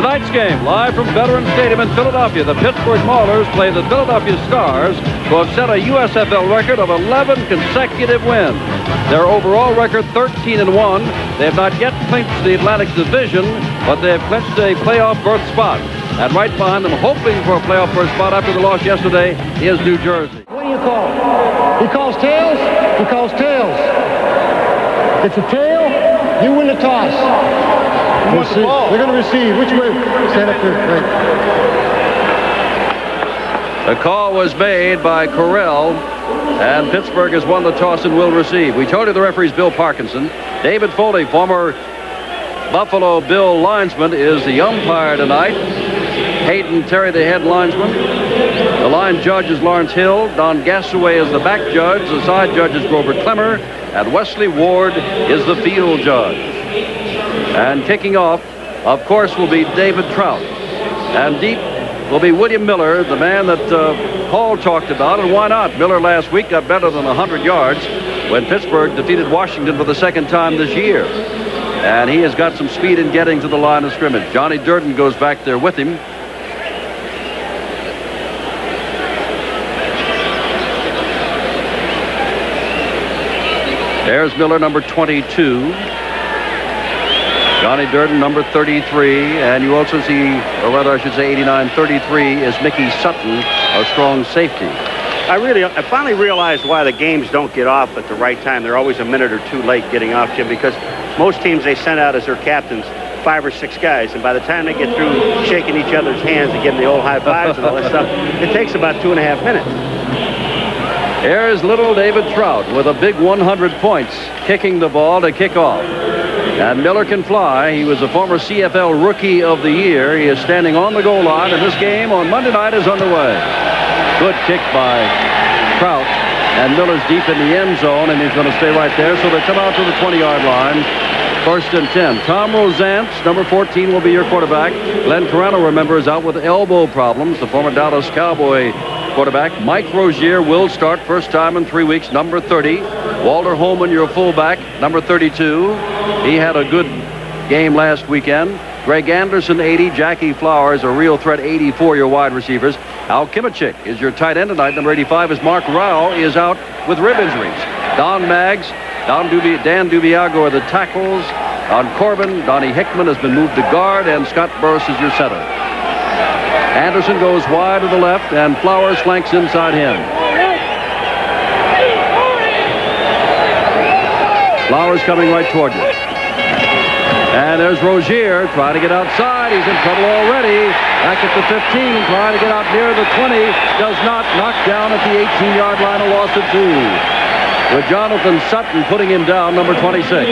Tonight's game, live from Veterans Stadium in Philadelphia, the Pittsburgh Maulers play the Philadelphia Stars, who have set a USFL record of 11 consecutive wins. Their overall record 13-1. They have not yet clinched the Atlantic Division, but they have clinched a playoff berth spot. And right behind them, hoping for a playoff berth spot after the loss yesterday, is New Jersey. What do you call? He calls tails. He calls tails. If it's a tail, you win the toss. You want the ball. They're going to receive. Which way? Stand up there. Right. The call was made by Correll, and Pittsburgh has won the toss and will receive. We told you the referee's Bill Parkinson. David Foley, former Buffalo Bill linesman, is the umpire tonight. Hayden Terry, the head linesman. The line judge is Lawrence Hill. Don Gasaway is the back judge. The side judge is Grover Clemmer. And Wesley Ward is the field judge. And kicking off, of course, will be David Trout. And deep will be William Miller, the man that Paul talked about. And why not? Miller last week got better than 100 yards when Pittsburgh defeated Washington for the second time this year. And he has got some speed in getting to the line of scrimmage. Johnnie Dirden goes back there with him. There's Miller, number 22. Johnnie Dirden, number 33. And you also see, or rather I should say 89, 33 is Mickey Sutton, a strong safety. I finally realized why the games don't get off at the right time. They're always a minute or two late getting off, Jim, because most teams they send out as their captains 5 or 6 guys, and by the time they get through shaking each other's hands and getting the old high fives and all that stuff, it takes about 2.5 minutes. Here's little David Trout with a big 100 points, kicking the ball to kick off. And Miller can fly. He was a former CFL Rookie of the Year. He is standing on the goal line, and this game on Monday night is underway. Good kick by Trout, and Miller's deep in the end zone, and he's going to stay right there. So they come out to the 20-yard line. 1st and 10. Tom Rosance, number 14, will be your quarterback. Glenn Carano, remember, is out with elbow problems. The former Dallas Cowboy quarterback. Mike Rozier will start, first time in 3 weeks, number 30. Walter Holman, your fullback, number 32. He had a good game last weekend. Greg Anderson, 80. Jackie Flowers, a real threat, 84, your wide receivers. Al Kimachik is your tight end tonight. Number 85 is Mark Rao, is out with rib injuries. Don Maggs, Dan Dubiago are the tackles. On Corbin, Donnie Hickman has been moved to guard, and Scott Burris is your center. Anderson goes wide to the left, and Flowers flanks inside him. Flowers coming right toward you. And there's Rozier trying to get outside. He's in trouble already. Back at the 15, trying to get out near the 20. Does not, knock down at the 18-yard line, a loss of 2. With Jonathan Sutton putting him down, number 26.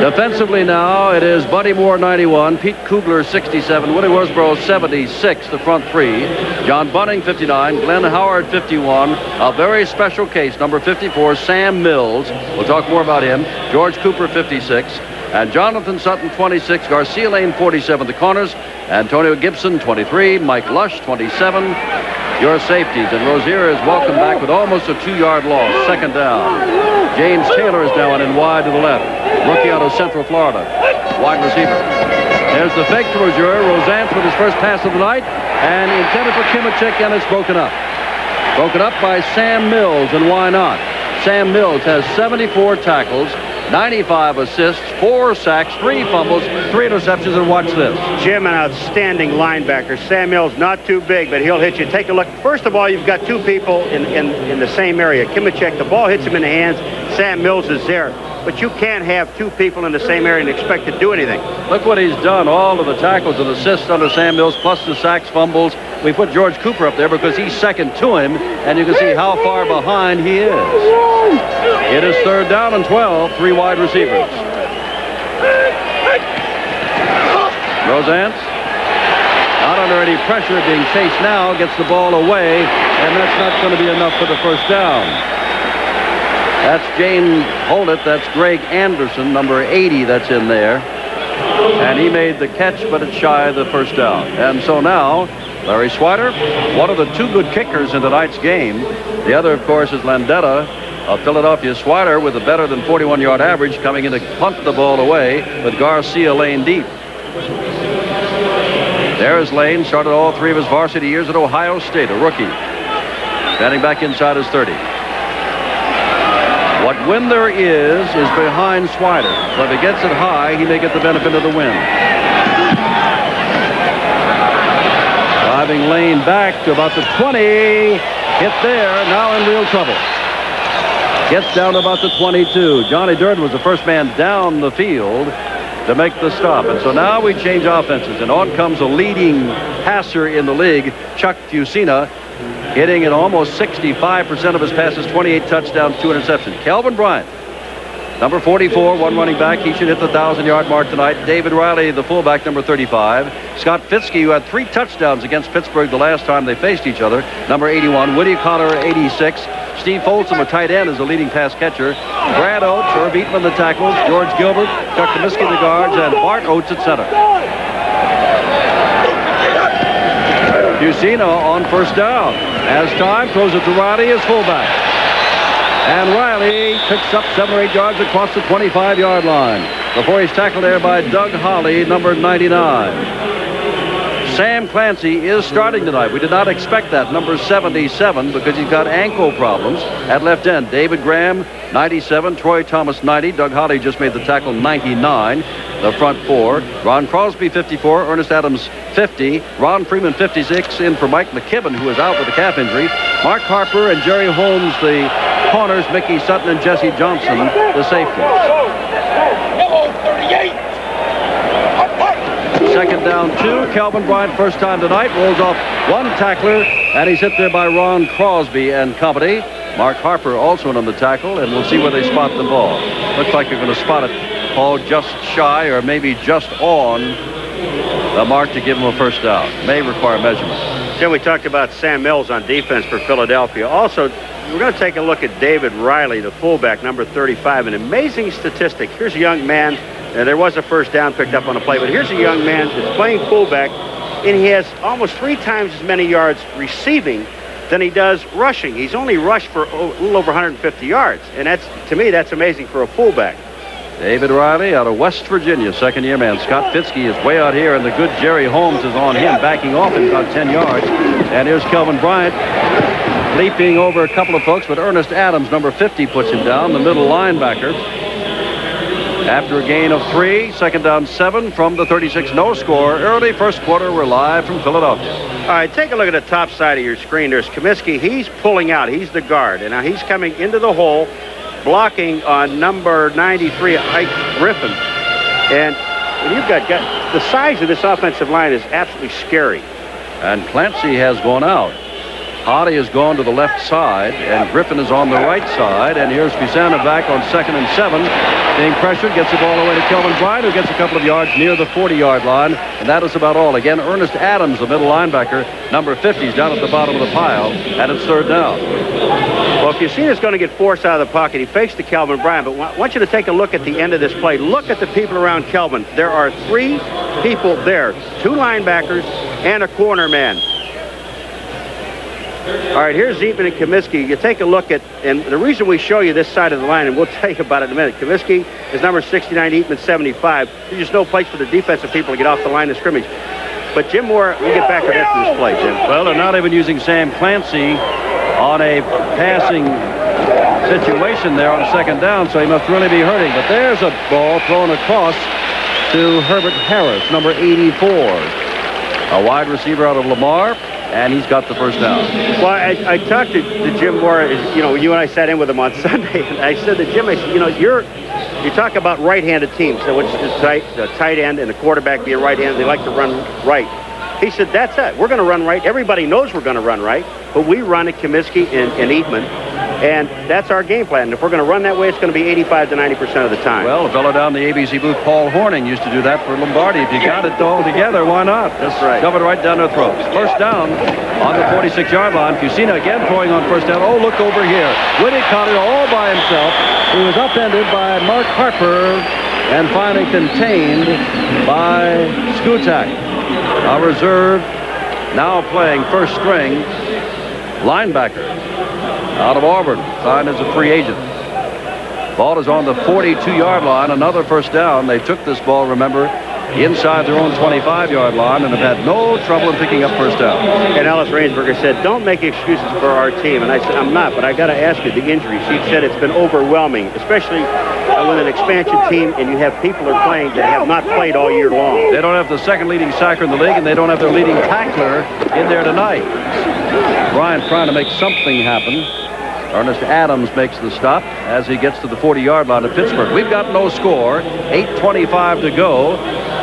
Defensively now, it is Buddy Moore, 91, Pete Kugler, 67, Willie Worsborough, 76, the front 3, John Bunning, 59, Glenn Howard, 51, a very special case, number 54, Sam Mills. We'll talk more about him. George Cooper, 56, and Jonathan Sutton, 26, Garcia Lane, 47, the corners, Antonio Gibson, 23, Mike Lush, 27, your safeties. And Rozier is welcome back with almost a 2-yard loss, 2nd down. James Taylor is now in wide to the left. Rookie out of Central Florida. Wide receiver. There's the fake to Rozier. Rosance with his first pass of the night. And intended for Kimachik, and it's broken up. Broken up by Sam Mills, and why not? Sam Mills has 74 tackles, 95 assists, 4 sacks, 3 fumbles, 3 interceptions, and watch this. Jim, an outstanding linebacker. Sam Mills, not too big, but he'll hit you. Take a look. First of all, you've got 2 people in the same area. Kimachik, the ball hits him in the hands. Sam Mills is there. But you can't have 2 people in the same area and expect to do anything. Look what he's done. All of the tackles and assists under Sam Mills, plus the sacks, fumbles. We put George Cooper up there because he's second to him, and you can see how far behind he is. It is 3rd down and 12, 3 wide receivers. Rosance, not under any pressure, being chased now, gets the ball away, and that's not going to be enough for the first down. That's Jane Holdit. That's Greg Anderson, number 80, that's in there. And he made the catch, but it's shy of the first down. And so now, Larry Swider, one of the 2 good kickers in tonight's game. The other, of course, is Landetta of Philadelphia. Swider with a better than 41-yard average, coming in to punt the ball away with Garcia Lane deep. There's Lane. Started all 3 of his varsity years at Ohio State, a rookie. Standing back inside his 30. What wind there is behind Swider. So if he gets it high, he may get the benefit of the wind. Driving Lane back to about the 20. Hit there, now in real trouble. Gets down to about the 22. Johnnie Dirden was the first man down the field to make the stop. And so now we change offenses. And on comes a leading passer in the league, Chuck Fusina, hitting at almost 65% of his passes, 28 touchdowns, 2 interceptions. Kelvin Bryant, number 44, one running back. He should hit the 1,000-yard mark tonight. David Riley, the fullback, number 35. Scott Fitzke, who had 3 touchdowns against Pittsburgh the last time they faced each other, number 81. Willie Collier, 86. Steve Folsom, a tight end, is the leading pass catcher. Brad Oates, Herb Eatman, the tackles. George Gilbert, Chuck Comiskey, the guards, and Bart Oates at center. Fusina on first down. Has time, throws it to Riley as fullback. And Riley picks up 7 or 8 yards across the 25-yard line before he's tackled there by Doug Holly, number 99. Sam Clancy is starting tonight. We did not expect that, number 77, because he's got ankle problems at left end. David Graham, 97. Troy Thomas, 90. Doug Holly just made the tackle, 99. The front 4. Ron Crosby, 54. Ernest Adams, 50. Ron Freeman, 56. In for Mike McKibben, who is out with a calf injury. Mark Harper and Jerry Holmes, the corners. Mickey Sutton and Jesse Johnson, the safeties. Second down 2. Kelvin Bryant, first time tonight, rolls off 1 tackler, and he's hit there by Ron Crosby and company. Mark Harper also in on the tackle, and we'll see where they spot the ball. Looks like they're going to spot it, Paul, just shy or maybe just on the mark to give him a first down. May require measurement. Jim, we talked about Sam Mills on defense for Philadelphia. Also, we're going to take a look at David Riley, the fullback, number 35. An amazing statistic. Here's a young man. There was a first down picked up on the play, but here's a young man that's playing fullback, and he has almost 3 times as many yards receiving than he does rushing. He's only rushed for a little over 150 yards, and that's, to me, that's amazing for a fullback. David Riley out of West Virginia, second-year man. Scott Fitzke is way out here, and the good Jerry Holmes is on him, backing off at about 10 yards. And here's Kelvin Bryant leaping over a couple of folks, but Ernest Adams, number 50, puts him down, the middle linebacker. After a gain of 3, second down 7 from the 36. No score. Early first quarter. We're live from Philadelphia. All right, take a look at the top side of your screen. There's Comiskey. He's pulling out. He's the guard. And now he's coming into the hole, blocking on number 93, Ike Griffin. And you've got the size of this offensive line is absolutely scary. And Clancy has gone out. Hardy has gone to the left side, and Griffin is on the right side. And here's Fusina back on 2nd and 7. Being pressured, gets the ball away to Kelvin Bryant, who gets a couple of yards near the 40-yard line. And that is about all. Again, Ernest Adams, the middle linebacker, number 50, is down at the bottom of the pile, and it's third down. Well, Fusina's going to get forced out of the pocket. He fakes to Kelvin Bryant, but I want you to take a look at the end of this play. Look at the people around Kelvin. There are 3 people there, 2 linebackers and a corner man. All right, here's Eatman and Comiskey. You take a look at, and the reason we show you this side of the line, and we'll tell you about it in a minute. Comiskey is number 69, Eatman 75. There's just no place for the defensive people to get off the line of scrimmage. But Jim Mora, we'll get back to that for this play, Jim. Well, they're not even using Sam Clancy on a passing situation there on second down, so he must really be hurting. But there's a ball thrown across to Herbert Harris, number 84. A wide receiver out of Lamar. And he's got the first down. Well, I talked to Jim Mora, you know, you and I sat in with him on Sunday, and I said to Jim, I said, you know, you talk about right-handed teams, which is the tight end and the quarterback being right-handed, they like to run right. He said, that's it. We're going to run right. Everybody knows we're going to run right, but we run at Comiskey and Eatman, and that's our game plan. And if we're going to run that way, it's going to be 85 to 90% of the time. Well, a fellow down the ABC booth, Paul Horning, used to do that for Lombardi. If you got it all together, why not? That's right. Shove it right down their throats. First down on the 46-yard line. Fusina again throwing on first down. Oh, look over here. Willie Collier all by himself. He was upended by Mark Harper and finally contained by Skutak. A reserve, now playing first string linebacker out of Auburn, signed as a free agent. Ball is on the 42-yard line, another first down. They took this ball, remember, inside their own 25-yard line and have had no trouble in picking up first down. And Ellis Rainsberger said, don't make excuses for our team. And I said, I'm not, but I got to ask you, the injuries. He said it's been overwhelming, especially with an expansion team and you have people who are playing that have not played all year long. They don't have the second leading sacker in the league, and they don't have their leading tackler in there tonight. Bryant trying to make something happen. Ernest Adams makes the stop as he gets to the 40-yard line of Pittsburgh. We've got no score. 8:25 to go.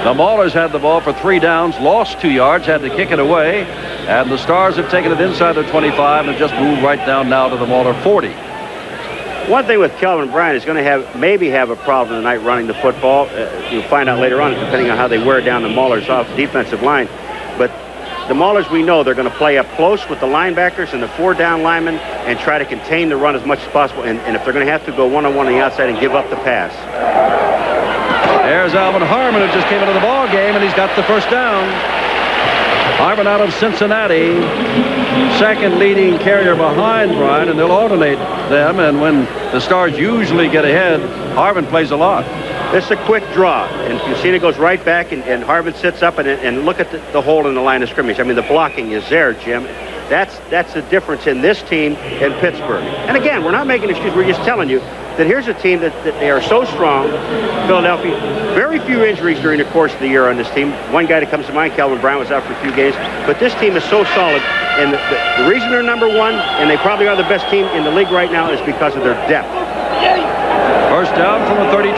The Maulers had the ball for 3 downs, lost 2 yards, had to kick it away, and the Stars have taken it inside their 25 and just moved right down now to the Mauler 40. One thing with Kelvin Bryant is going to maybe have a problem tonight running the football. You'll find out later on, depending on how they wear down the Maulers off the defensive line. But the Maulers, we know they're going to play up close with the linebackers and the 4-down linemen and try to contain the run as much as possible. And if they're going to have to go one-on-one on the outside and give up the pass. There's Alvin Harmon, who just came into the ball game, and he's got the first down. Harmon out of Cincinnati, second leading carrier behind Bryant, and they'll alternate them. And when the Stars usually get ahead, Harmon plays a lot. This is a quick draw, and Fusina goes right back, and Harmon sits up, and look at the hole in the line of scrimmage. I mean, the blocking is there, Jim. That's the difference in this team in Pittsburgh. And again, we're not making excuses. We're just telling you that here's a team that they are so strong. Philadelphia, very few injuries during the course of the year on this team. One guy that comes to mind, Kelvin Bryant, was out for a few games. But this team is so solid, and the reason they're number 1, and they probably are the best team in the league right now, is because of their depth. First down from the 32.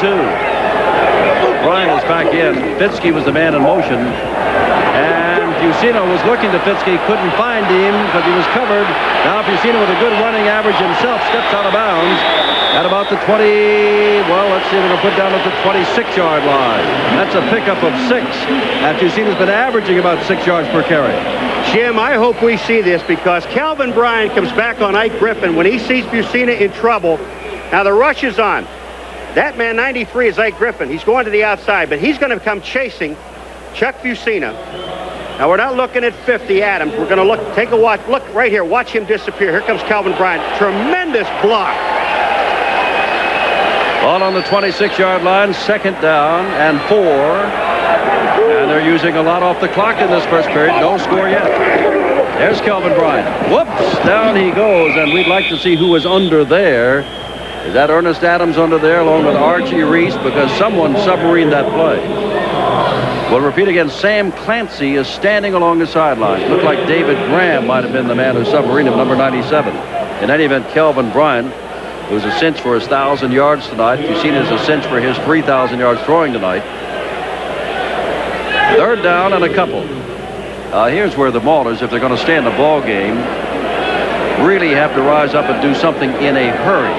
Bryant is back in. Fitzke was the man in motion. And Fusina was looking to Fitzke, couldn't find him because he was covered. Now Fusina, with a good running average himself, steps out of bounds at about the 20, well, let's see, they're going to put down at the 26-yard line. That's a pickup of 6. And Fusina's been averaging about 6 yards per carry. Jim, I hope we see this because Kelvin Bryant comes back on Ike Griffin when he sees Fusina in trouble. Now the rush is on. That man, 93, is Ike Griffin. He's going to the outside, but he's going to come chasing Chuck Fusina. Now, we're not looking at 50 Adams. We're going to take a watch. Look right here. Watch him disappear. Here comes Kelvin Bryant. Tremendous block. Ball on the 26-yard line, second down and 4. And they're using a lot off the clock in this first period. No score yet. There's Kelvin Bryant. Whoops, down he goes, and we'd like to see who is under there. Is that Ernest Adams under there along with Archie Reese? Because someone submarined that play. We'll repeat again. Sam Clancy is standing along the sidelines. Looked like David Graham might have been the man who submarined him, number 97. In any event, Kelvin Bryant, who's a cinch for his 1,000 yards tonight. Fusina is a cinch for his 3,000 yards throwing tonight. Third down and a couple. Here's where the Maulers, if they're going to stay in the ball game, really have to rise up and do something in a hurry.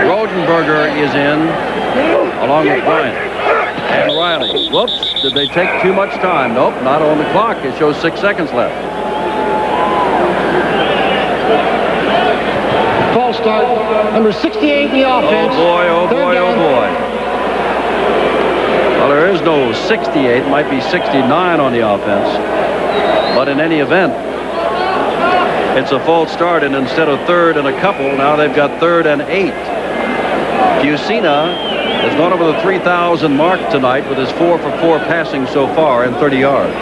Rodenberger is in, along with Bryant and Riley. Whoops, did they take too much time? Nope, not on the clock. It shows 6 seconds left. False start. Number 68 in the offense. Oh boy, oh boy, oh boy. Well, there is no 68. It might be 69 on the offense. But in any event, it's a false start, and instead of third and a couple, now they've got 3rd and 8. Fusina has gone over the 3,000 mark tonight with his 4 for 4 passing so far and 30 yards.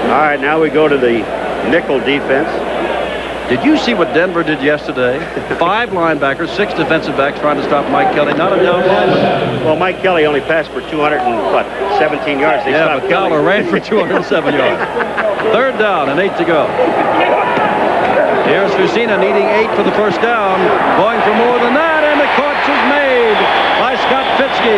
All right, now we go to the nickel defense. Did you see what Denver did yesterday? 5 linebackers, 6 defensive backs trying to stop Mike Kelly. Not a down lineman. Well, Mike Kelly only passed for 217 yards. They yeah, but Fowler ran for 207 yards. Third down and 8 to go. Here's Fusina needing 8 for the first down. Going for more than that, and the catch is made by Scott Fitzke.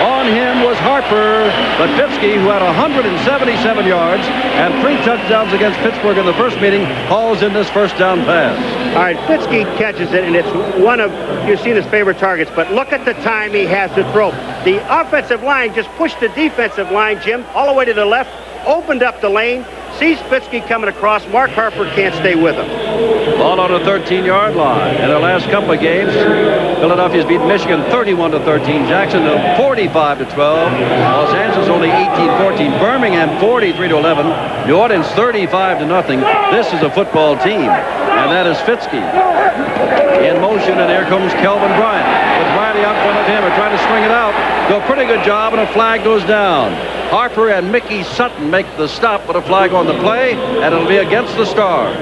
On him was Harper, but Fitzke, who had 177 yards and 3 touchdowns against Pittsburgh in the first meeting, hauls in this first down pass. All right, Fitzke catches it, and it's one of Fusina's favorite targets, but look at the time he has to throw. The offensive line just pushed the defensive line, Jim, all the way to the left, opened up the lane, sees Fitzke coming across. Mark Harper can't stay with him. Ball on the 13-yard line. In their last couple of games, Philadelphia's beat Michigan 31-13, Jacksonville 45-12, Los Angeles only 18-14, Birmingham 43-11, New Orleans 35-0. This is a football team, and that is Fitzke. In motion, and here comes Kelvin Bryant with Riley out front of him. They're trying to string it out. Do a pretty good job, and a flag goes down. Harper and Mickey Sutton make the stop with a flag on the play, and it'll be against the Stars.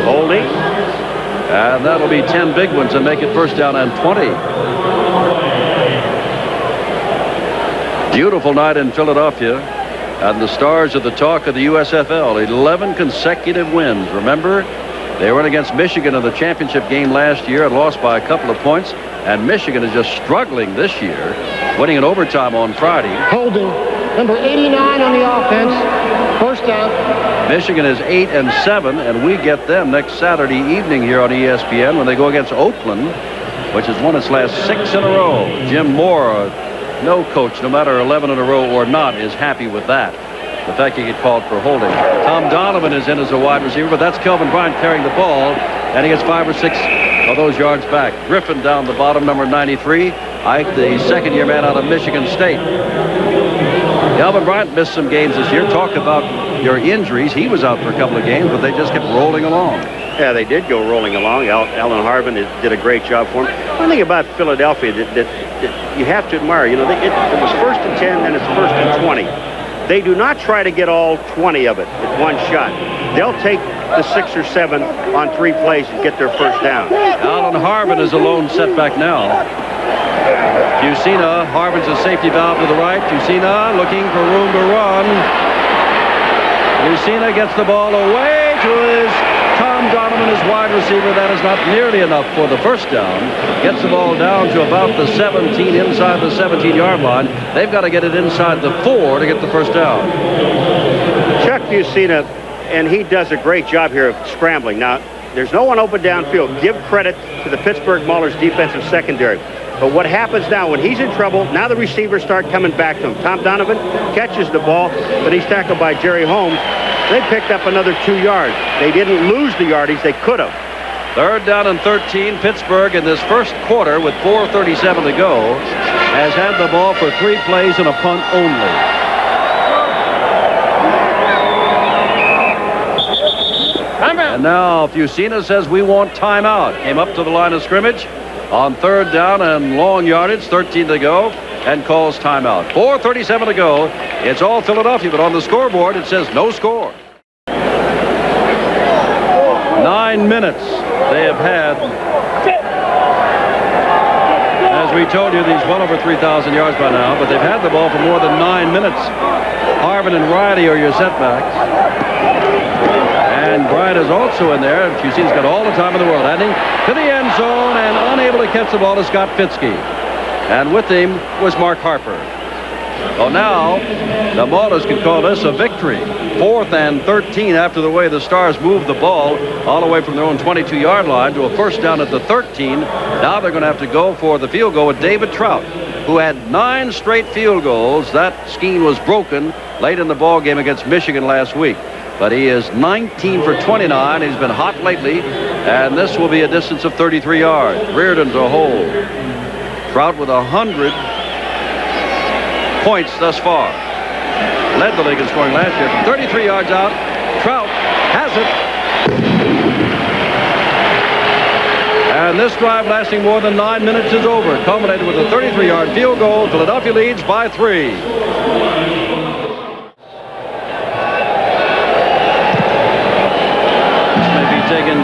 Holding. And that'll be 10 big ones and make it first down and 20. Beautiful night in Philadelphia, and the Stars are the talk of the USFL. 11 consecutive wins. Remember, they went against Michigan in the championship game last year and lost by a couple of points. And Michigan is just struggling this year, winning in overtime on Friday. Holding. Number 89 on the offense. First down. Michigan is 8-7, and we get them next Saturday evening here on ESPN when they go against Oakland, which has won its last 6 in a row. Jim Mora, no coach, no matter 11 in a row or not, is happy with that. The fact he get called for holding. Tom Donovan is in as a wide receiver, but that's Kelvin Bryant carrying the ball, and he gets 5 or 6 of those yards back. Griffin down the bottom, number 93. Ike, the second-year man out of Michigan State. Kelvin Bryant missed some games this year. Talk about your injuries. He was out for a couple of games, but they just kept rolling along. Yeah, they did go rolling along. Alan Harvin did a great job for him. One thing about Philadelphia that you have to admire, you know, it was 1st and 10, then it's 1st and 20. They do not try to get all 20 of it at one shot. They'll take the 6 or 7 on 3 plays and get their first down. Alan Harvin is a lone setback now. Fusina, Harvin's a safety valve to the right. Fusina looking for room to run. Fusina gets the ball away to his Tom Donovan, his wide receiver. That is not nearly enough for the first down. Gets the ball down to about the 17, inside the 17-yard line. They've got to get it inside the 4 to get the first down. Chuck Fusina, and he does a great job here of scrambling. Now, there's no one open downfield. Give credit to the Pittsburgh Maulers defensive secondary. But what happens now, when he's in trouble, now the receivers start coming back to him. Tom Donovan catches the ball, but he's tackled by Jerry Holmes. They picked up another 2 yards. They didn't lose the yardage. They could have. 3rd down and 13. Pittsburgh in this first quarter with 4:37 to go has had the ball for 3 plays and a punt only. And now Fusina says we want timeout. Came up to the line of scrimmage on 3rd down and long yardage, 13 to go, and calls timeout. 4:37 to go. It's all Philadelphia, but on the scoreboard it says no score. 9 minutes they have had. As we told you, these well over 3,000 yards by now, but they've had the ball for more than 9 minutes. Harvin and Riley are your setbacks. And Bryant is also in there. Fusina's got all the time in the world. Heading to the end zone and unable to catch the ball to Scott Fitzke. And with him was Mark Harper. Well, now the Maulers can call this a victory. 4th and 13 after the way the Stars moved the ball all the way from their own 22-yard line to a first down at the 13. Now they're going to have to go for the field goal with David Trout, who had 9 straight field goals. That scheme was broken late in the ball game against Michigan last week. But he is 19 for 29. He's been hot lately, and this will be a distance of 33 yards. Reardon's a hold. Trout with 100 points thus far. Led the league in scoring last year. From 33 yards out, Trout has it. And this drive lasting more than 9 minutes is over. Culminated with a 33-yard field goal. Philadelphia leads by 3.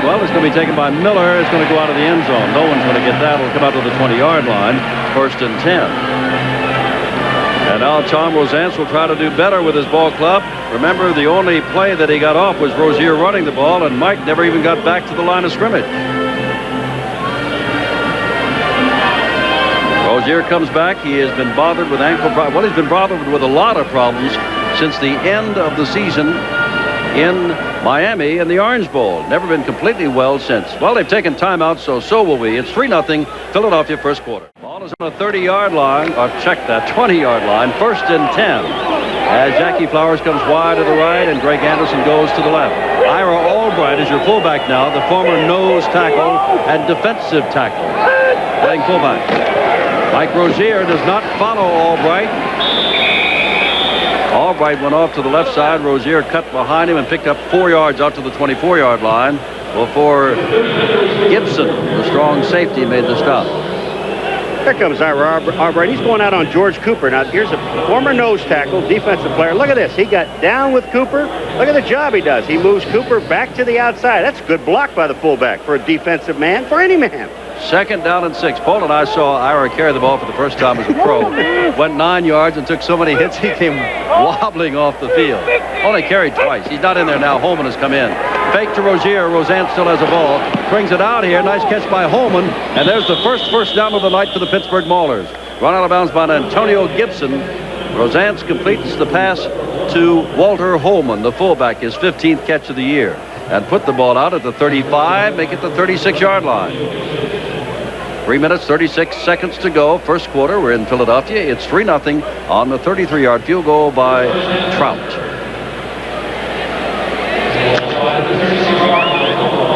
Well, it's going to be taken by Miller. It's going to go out of the end zone. No one's going to get that. It'll come out to the 20-yard line. 1st and 10. And now Tom Rosance will try to do better with his ball club. Remember, the only play that he got off was Rozier running the ball, and Mike never even got back to the line of scrimmage. Rozier comes back. He has been bothered with ankle problems. Well, he's been bothered with a lot of problems since the end of the season in Miami in the Orange Bowl. Never been completely well since. Well, they've taken timeout, so will we. It's 3-0 Philadelphia first quarter. Ball is on the 30-yard line, or check that, 20-yard line, 1st and 10. As Jackie Flowers comes wide to the right and Greg Anderson goes to the left. Ira Albright is your fullback now, the former nose tackle and defensive tackle. Playing fullback. Mike Rozier does not follow Albright. Albright went off to the left side. Rozier cut behind him and picked up 4 yards out to the 24-yard line before Gibson, the strong safety, made the stop. Here comes Ira Albright. He's going out on George Cooper. Now, here's a former nose tackle, defensive player. Look at this. He got down with Cooper. Look at the job he does. He moves Cooper back to the outside. That's a good block by the fullback for a defensive man, for any man. 2nd down and 6. Paul and I saw Ira carry the ball for the first time as a pro. Went 9 yards and took so many hits he came wobbling off the field. Only carried twice. He's not in there now. Holman has come in. Fake to Rozier. Roseanne still has a ball. Brings it out here. Nice catch by Holman. And there's the first down of the night for the Pittsburgh Maulers. Run out of bounds by Antonio Gibson. Roseanne completes the pass to Walter Holman, the fullback, his 15th catch of the year. And put the ball out at the 35, make it the 36-yard line. 3 minutes, 36 seconds to go. First quarter, we're in Philadelphia. It's 3-0 on the 33-yard field goal by Trout.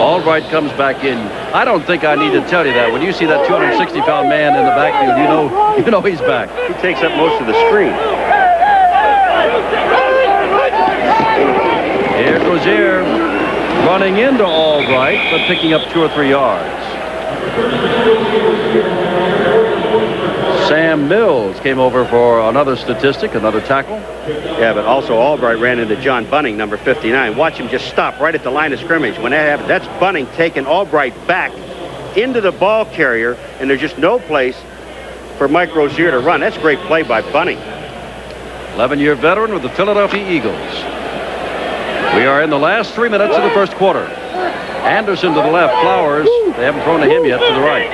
Albright comes back in. I don't think I need to tell you that. When you see that 260-pound man in the backfield, you know he's back. He takes up most of the screen. Here's Rozier running into Albright, but picking up 2 or 3 yards. Sam Mills came over for another statistic, another tackle. Yeah, but also Albright ran into John Bunning, number 59. Watch him just stop right at the line of scrimmage. When that happens, that's Bunning taking Albright back into the ball carrier, and there's just no place for Mike Rozier to run. That's a great play by Bunning. 11-year veteran with the Philadelphia Eagles. We are in the last 3 minutes of the first quarter. Anderson to the left. Flowers, they haven't thrown to him yet, to the right.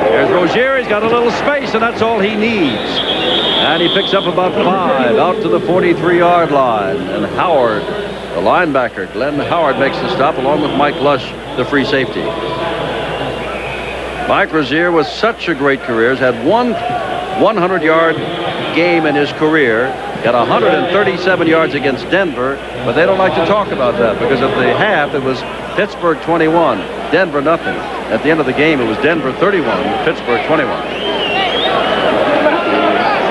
There's Rozier. He's got a little space, and that's all he needs. And he picks up about 5 out to the 43-yard line. And Howard, the linebacker, Glenn Howard, makes the stop along with Mike Lush, the free safety. Mike Rozier was such a great career. He's had one 100-yard game in his career. Got 137 yards against Denver, but they don't like to talk about that because at the half it was Pittsburgh 21, Denver nothing. At the end of the game it was Denver 31, Pittsburgh 21.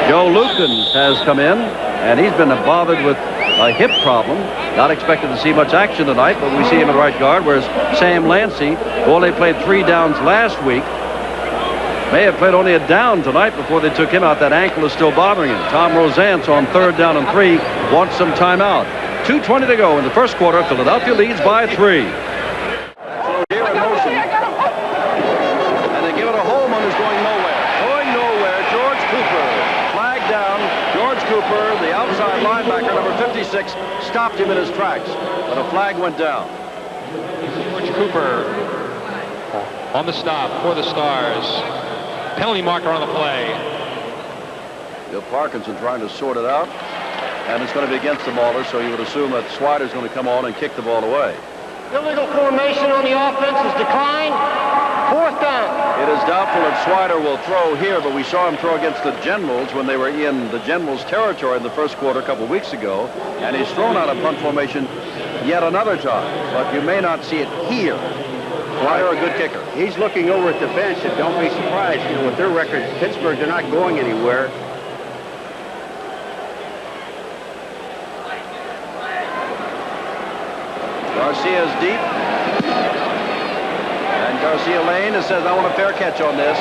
Joe Lukens has come in, and he's been bothered with a hip problem. Not expected to see much action tonight, but we see him at right guard, whereas Sam Lancey, who only played 3 downs last week, may have played only a down tonight before they took him out. That ankle is still bothering him. Tom Roseanne on 3rd down and 3 wants some timeout. 2:20 to go in the first quarter. Philadelphia leads by 3. Here in motion. And they give it to Holman, who's going nowhere. Going nowhere, George Cooper. Flag down. George Cooper, the outside linebacker, number 56, stopped him in his tracks. But a flag went down. George Cooper on the stop for the Stars. Penalty marker on the play. Bill Parkinson trying to sort it out. And it's going to be against the Maulers, so you would assume that Swider's going to come on and kick the ball away. Illegal formation on the offense is declined. 4th down. It is doubtful if Swider will throw here, but we saw him throw against the Generals when they were in the Generals' territory in the first quarter a couple weeks ago. And he's thrown out of punt formation yet another time. But you may not see it here. Swider, a good kicker. He's looking over at the bench, and don't be surprised. You know, with their record, Pittsburgh, they're not going anywhere. Garcia's deep. And Garcia Lane says, I want a fair catch on this.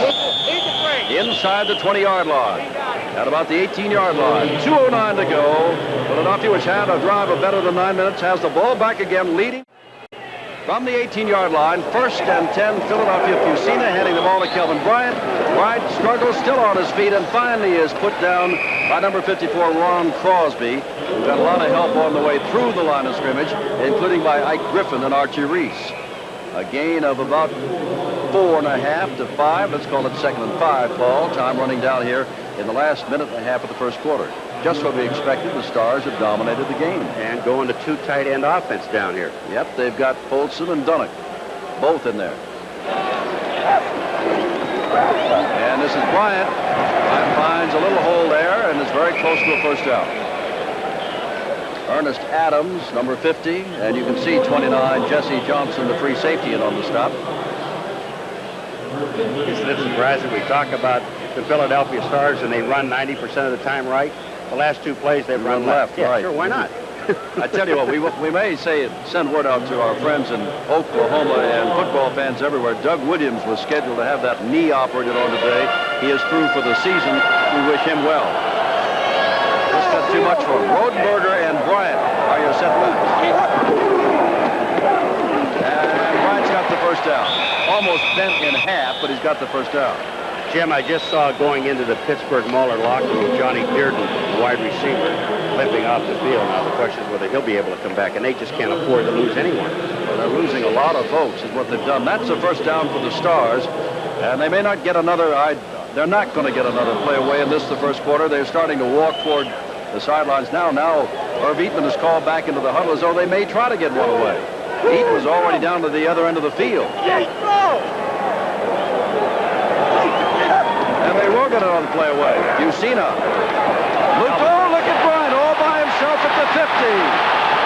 Inside the 20-yard line. At about the 18-yard line. 2:09 to go. Philadelphia, which had a drive of better than 9 minutes, has the ball back again, leading from the 18-yard line. 1st and 10, Philadelphia. Fusina handing the ball to Kelvin Bryant. Bryant struggles, still on his feet, and finally is put down by number 54, Ron Crosby, who got a lot of help on the way through the line of scrimmage, including by Ike Griffin and Archie Reese. A gain of about 4.5 to 5. Let's call it 2nd and 5, Paul. Time running down here in the last minute and a half of the first quarter. Just what we expected. The Stars have dominated the game. And going to 2 tight end offense down here. Yep, they've got Folsom and Dunnick, both in there. And this is Bryant. Bryant finds a little hole there and is very close to a first down. Ernest Adams, number 50, and you can see 29, Jesse Johnson, the free safety, in on the stop. Isn't it surprising? We talk about the Philadelphia Stars and they run 90% of the time right. The last 2 plays they've run left. Yeah, right. sure, why not? I tell you what, we may send word out to our friends in Oklahoma and football fans everywhere. Doug Williams was scheduled to have that knee operated on today. He is through for the season. We wish him well. This got too much for him. Rodenberger and Bryant are your setbacks. And Bryant's got the first down. Almost bent in half, but he's got the first down. Jim, I just saw going into the Pittsburgh Mauler locker room, Johnnie Dirden, wide receiver, limping off the field. Now the question is whether he'll be able to come back, and they just can't afford to lose anyone. Well, they're losing a lot of folks is what they've done. That's the first down for the Stars, and they may not get another. They're not going to get another play away in the first quarter. They're starting to walk toward the sidelines now. Now Irv Eatman is called back into the huddle as though they may try to get one away. Eatman was already down to the other end of the field. And they will get another play away. Fusina. Look at Bryant all by himself at the 50.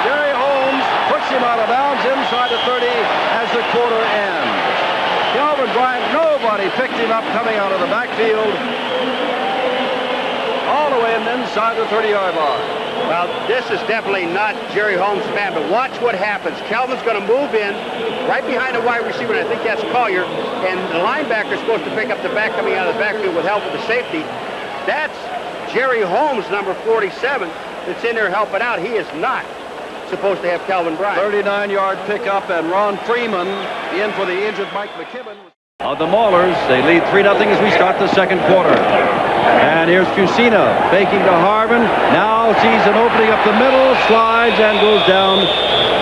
Jerry Holmes puts him out of bounds inside the 30 as the quarter ends. Calvin Bryant, nobody picked him up coming out of the backfield. All the way inside the 30-yard line. Well, this is definitely not Jerry Holmes' man, but watch what happens. Calvin's going to move in right behind the wide receiver, and I think that's Collier, and the linebacker is supposed to pick up the back coming out of the backfield with help of the safety. That's Jerry Holmes, number 47, that's in there helping out. He is not supposed to have Calvin Bryant. 39-yard pickup, and Ron Freeman in for the injured Mike McKibben. Of the Maulers, they lead 3-0 as we start the second quarter. And here's Fusina faking to Harvin. Now sees an opening up the middle, slides and goes down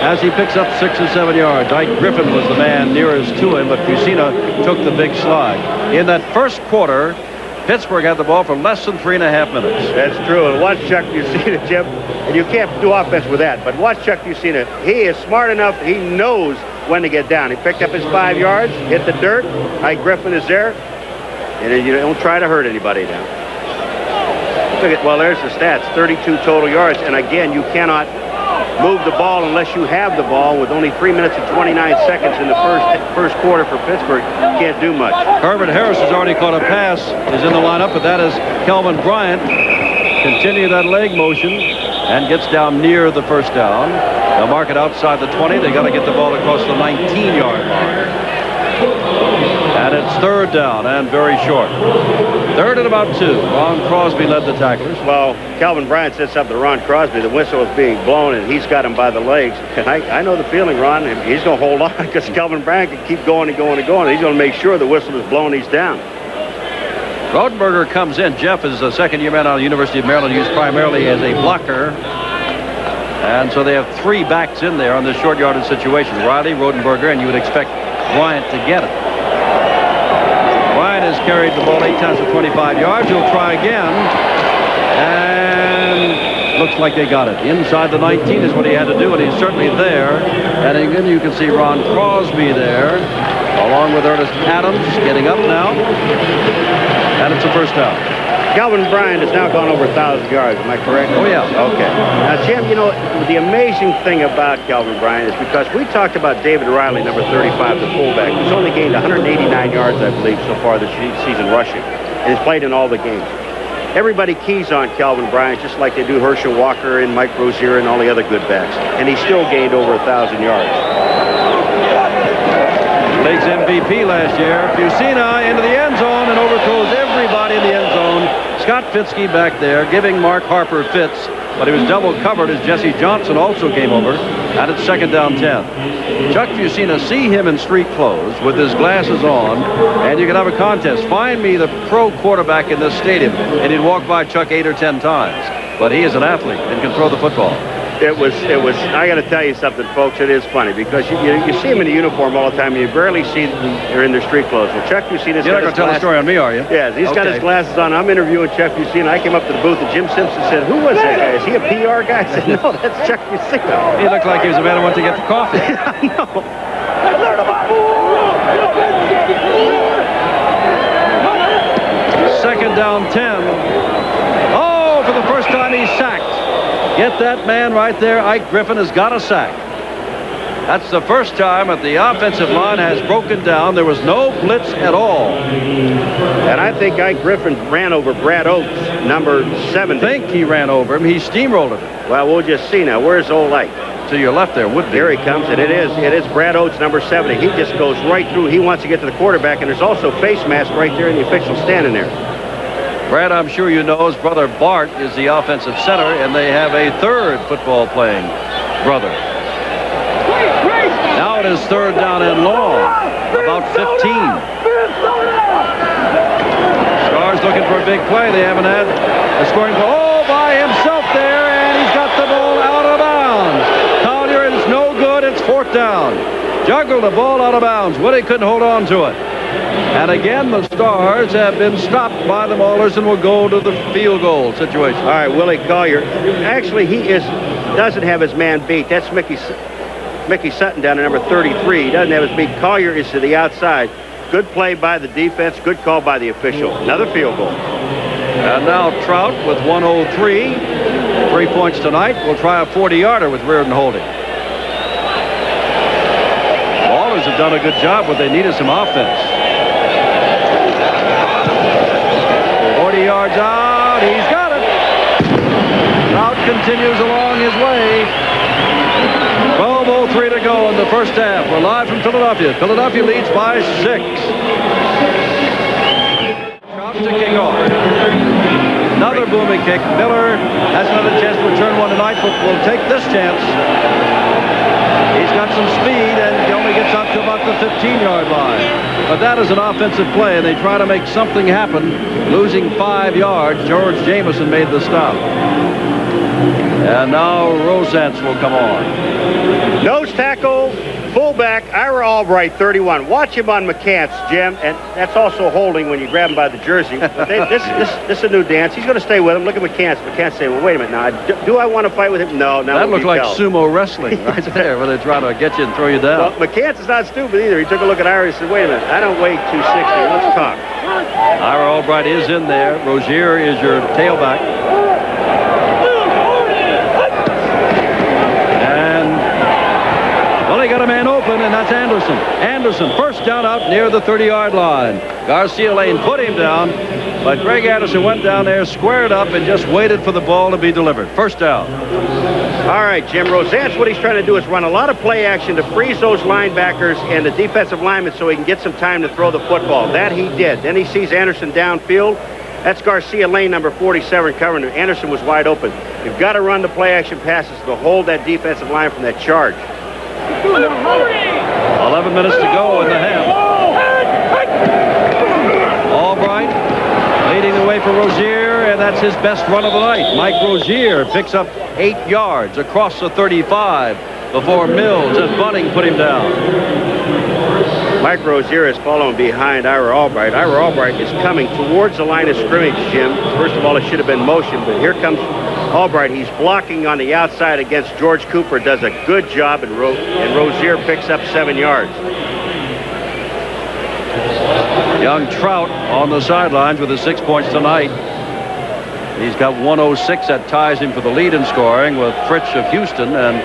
as he picks up 6 or 7 yards. Ike Griffin was the man nearest to him, but Fusina took the big slide. In that first quarter, Pittsburgh had the ball for less than 3.5 minutes. That's true. And watch Chuck Fusina, Jim. And you can't do offense with that. But watch Chuck Fusina. He is smart enough. He knows when to get down. He picked up his 5 yards, hit the dirt. Ike Griffin is there. And you don't try to hurt anybody now. Look at, well, there's the stats. 32 total yards. And again, you cannot move the ball unless you have the ball. With only 3 minutes and 29 seconds in the first quarter for Pittsburgh, you can't do much. Herbert Harris has already caught a pass, is in the lineup, but that is Calvin Bryant. Continue that leg motion and gets down near the first down. They'll mark it outside the 20. They got to get the ball across the 19-yard line. And it's third down and very short. Third and about 2. Ron Crosby led the tacklers. Well, Calvin Bryant said something to Ron Crosby. The whistle is being blown, and he's got him by the legs. And I know the feeling, Ron. He's going to hold on because Calvin Bryant can keep going and going and going. He's going to make sure the whistle is blown. He's down. Rodenberger comes in. Jeff is a second-year man out of the University of Maryland, used primarily as a blocker. And so they have 3 backs in there on this short yardage situation. Riley, Rodenberger, and you would expect Bryant to get it. Bryant has carried the ball 8 times for 25 yards. He'll try again. And looks like they got it. Inside the 19 is what he had to do, and he's certainly there. And again, you can see Ron Crosby there, along with Ernest Adams, getting up now. And it's a first down. Calvin Bryant has now gone over 1,000 yards. Am I correct? Oh, yeah. Okay. Now, Jim, you know, the amazing thing about Calvin Bryant is because we talked about David Riley, number 35, the fullback, who's only gained 189 yards, I believe, so far this season rushing, and has played in all the games. Everybody keys on Calvin Bryant just like they do Herschel Walker and Mike Rozier and all the other good backs, and he still gained over 1,000 yards. League's MVP last year. Fusina into the end zone and overthrows everybody in the end zone. Scott Fitzke back there giving Mark Harper fits, but he was double covered as Jesse Johnson also came over, and it's second down 10. Chuck Fusina, see him in street clothes with his glasses on, and you can have a contest. Find me the pro quarterback in this stadium, and he'd walk by Chuck 8 or 10 times. But he is an athlete and can throw the football. It was, I got to tell you something, folks. It is funny because you see them in a uniform all the time, and you barely see them in their street clothes. Well, Chuck Fusina's You're not going to tell the story on me, are you? Yeah, he's got his glasses on. I'm interviewing Chuck Fusina. I came up to the booth, and Jim Simpson said, "Who was that guy? Is he a PR guy?" I said, "No, that's Chuck Fusina." He looked like he was a man who went to get the coffee. No. Second down 10. Oh, for the first time he's sacked. Get that man right there. Ike Griffin has got a sack. That's the first time that the offensive line has broken down. There was no blitz at all. And I think Ike Griffin ran over Brad Oates, number 70. I think he ran over him. He steamrolled him. Well, we'll just see now. Where's old Ike? To your left there would be. Here he comes, and it is Brad Oates, number 70. He just goes right through. He wants to get to the quarterback, and there's also face mask right there, and the official standing there. Brad, I'm sure you know, his brother Bart is the offensive center, and they have a third football playing brother. Now it is third down and long, about 15. Stars looking for a big play. They haven't had a scoring goal. Oh, by himself there, and he's got the ball out of bounds. Collier is no good. It's fourth down. Juggled the ball out of bounds. Willie couldn't hold on to it. And again, the Stars have been stopped by the Maulers and will go to the field goal situation. All right, Willie Collier. Actually, he doesn't have his man beat. That's Mickey Sutton down at number 33. He doesn't have his beat. Collier is to the outside. Good play by the defense. Good call by the official. Another field goal. And now Trout with 1:03. 3 points tonight. We'll try a 40-yarder with Reardon holding. Maulers have done a good job, but they needed some offense. 40 yards out. He's got it. Trout continues along his way. 12:03 to go in the first half. We're live from Philadelphia. Philadelphia leads by 6. Trout to kick off. Another booming kick. Miller has another chance to return one tonight, but will take this chance. He's got some speed, and he only gets up to about the 15-yard line. But that is an offensive play, and they try to make something happen. Losing 5 yards, George Jamison made the stop. And now Rosance will come on. Nose tackle, fullback, Ira Albright, 31. Watch him on McCants, Jim, and that's also holding when you grab him by the jersey. But this is a new dance. He's going to stay with him. Look at McCants. McCants say, well, wait a minute now. Do I want to fight with him? No. That looked like sumo wrestling right there, where they try to get you and throw you down. Well, McCants is not stupid either. He took a look at Ira and said, wait a minute. I don't weigh 260. Let's talk. Ira Albright is in there. Rozier is your tailback. They got a man open, and that's Anderson. Anderson, first down out near the 30-yard line. Garcia Lane put him down, but Greg Anderson went down there, squared up, and just waited for the ball to be delivered. First down. All right, Jim. Rosance, what he's trying to do is run a lot of play action to freeze those linebackers and the defensive linemen so he can get some time to throw the football. That he did. Then he sees Anderson downfield. That's Garcia Lane, number 47, covering him. Anderson was wide open. You've got to run the play action passes to hold that defensive line from that charge. 11 minutes to go in the half. Albright leading the way for Rozier, and that's his best run of the night. Mike Rozier picks up 8 yards across the 35 before Mills and Bunning put him down. Mike Rozier is following behind Ira Albright. Ira Albright is coming towards the line of scrimmage, Jim. First of all, it should have been motion, but here comes Albright. He's blocking on the outside against George Cooper. Does a good job, and Rozier picks up 7 yards. Young Trout on the sidelines with his 6 points tonight. He's got 106. That ties him for the lead in scoring with Fritsch of Houston, and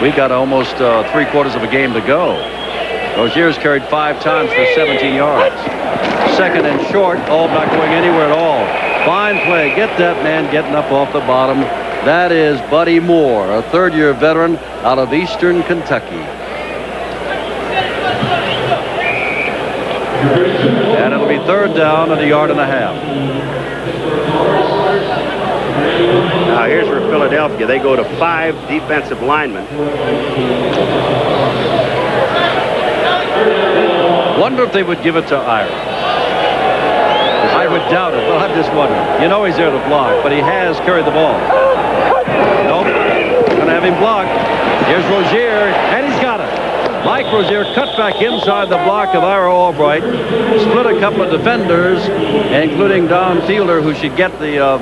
we got almost 3/4 of a game to go. Rozier's carried 5 times for 17 yards. Second and short, all not going anywhere at all. Fine play. Get that man getting up off the bottom. That is Buddy Moore, a third-year veteran out of Eastern Kentucky. And it'll be third down and 1.5 yards. Now here's where Philadelphia, they go to 5 defensive linemen. Wonder if they would give it to Ira. I would doubt it, but I'm just wondering. You know he's there to block, but he has carried the ball. Nope. Gonna have him blocked. Here's Rozier, and he's got it. Mike Rozier cut back inside the block of Ira Albright, split a couple of defenders, including Don Fielder, who should get the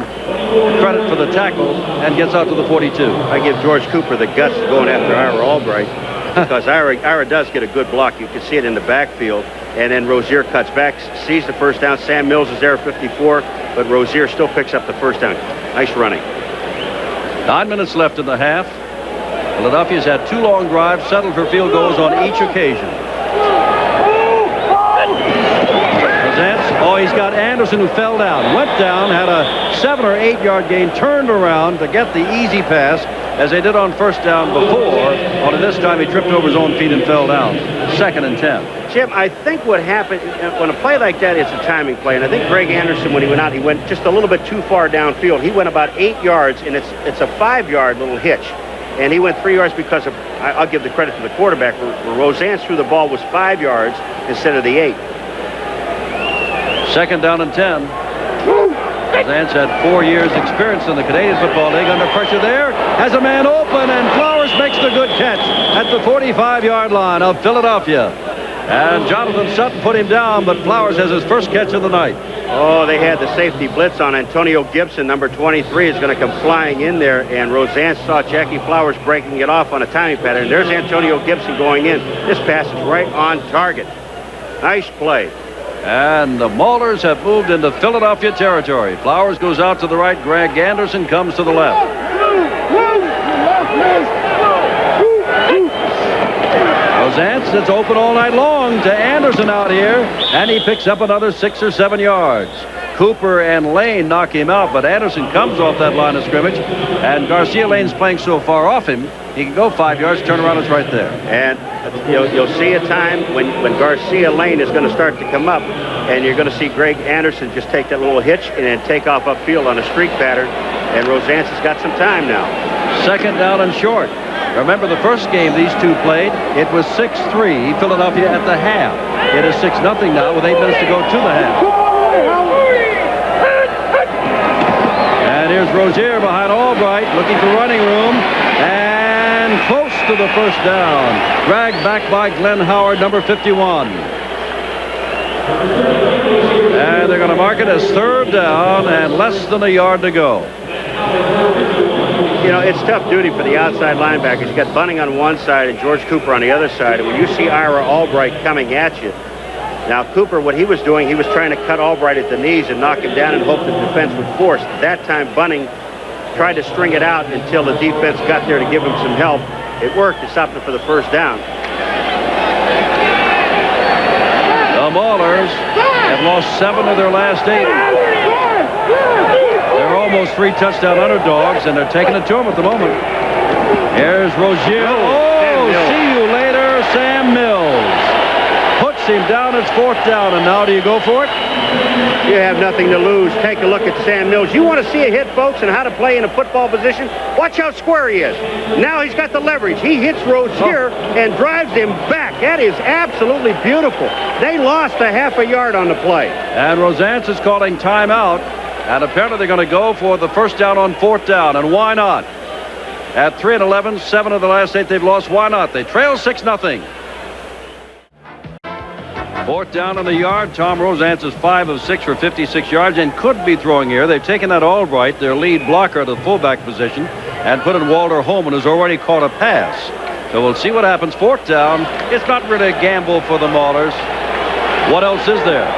credit for the tackle, and gets out to the 42. I give George Cooper the guts of going after Ira Albright, because Ira does get a good block. You can see it in the backfield. And then Rozier cuts back, sees the first down. Sam Mills is there at 54, but Rozier still picks up the first down. Nice running. 9 minutes left in the half. Philadelphia's had 2 long drives, settled for field goals on each occasion. Oh, he's got Anderson, who fell down, went down, had a 7 or 8 yard gain, turned around to get the easy pass, as they did on first down before. Only this time he tripped over his own feet and fell down. 2nd and 10. Jim, I think what happened when a play like that is a timing play, and I think Greg Anderson, when he went out, he went just a little bit too far downfield. He went about 8 yards, and it's a 5-yard little hitch. And he went 3 yards because of, I'll give the credit to the quarterback, where Roseanne threw the ball was 5 yards instead of the 8. 2nd down and 10. Roseanne's had 4 years experience in the Canadian Football League. Under pressure there, has a man open, and Flowers makes the good catch at the 45-yard line of Philadelphia. And Jonathan Sutton put him down, but Flowers has his first catch of the night. Oh, they had the safety blitz on Antonio Gibson. Number 23 is going to come flying in there, and Roseanne saw Jackie Flowers breaking it off on a timing pattern. There's Antonio Gibson going in. This pass is right on target. Nice play. And the Maulers have moved into Philadelphia territory. Flowers goes out to the right. Greg Anderson comes to the left. Roseanne sits open all night long to Anderson out here, and he picks up another 6 or 7 yards. Cooper and Lane knock him out, but Anderson comes off that line of scrimmage, and Garcia Lane's playing so far off him, he can go 5 yards, turn around, it's right there. And you'll see a time when Garcia Lane is going to start to come up, and you're going to see Greg Anderson just take that little hitch and then take off upfield on a streak pattern, and Roseanne has got some time now. 2nd down and short. Remember the first game these two played, it was 6-3 Philadelphia at the half. It is 6-0 now with 8 minutes to go to the half. And here's Rozier behind Albright, looking for running room, and close to the first down. Dragged back by Glenn Howard, number 51. And they're going to mark it as 3rd down and less than a yard to go. You know, it's tough duty for the outside linebackers. You got Bunning on one side and George Cooper on the other side. And when you see Ira Albright coming at you, now Cooper, what he was doing, he was trying to cut Albright at the knees and knock him down and hope the defense would force. That time, Bunning tried to string it out until the defense got there to give him some help. It worked to stop it for the first down. The Maulers have lost 7 of their last 8. They're almost 3 touchdown underdogs, and they're taking it to them at the moment. Here's Rozier. Oh, see you later, Sam Mills. Puts him down. It's 4th down, and now do you go for it? You have nothing to lose. Take a look at Sam Mills. You want to see a hit, folks, and how to play in a football position? Watch how square he is. Now he's got the leverage. He hits Rozier and drives him back. That is absolutely beautiful. They lost a half a yard on the play. And Roseanne is calling timeout. And apparently they're going to go for the first down on 4th down. And why not? At 3-11, 7 of the last 8 they've lost. Why not? They trail 6-0. 4th down on the yard. Tom Roseanne is 5 of 6 for 56 yards and could be throwing here. They've taken that Albright, their lead blocker, to the fullback position, and put in Walter Holman, who's already caught a pass. So we'll see what happens. 4th down. It's not really a gamble for the Maulers. What else is there?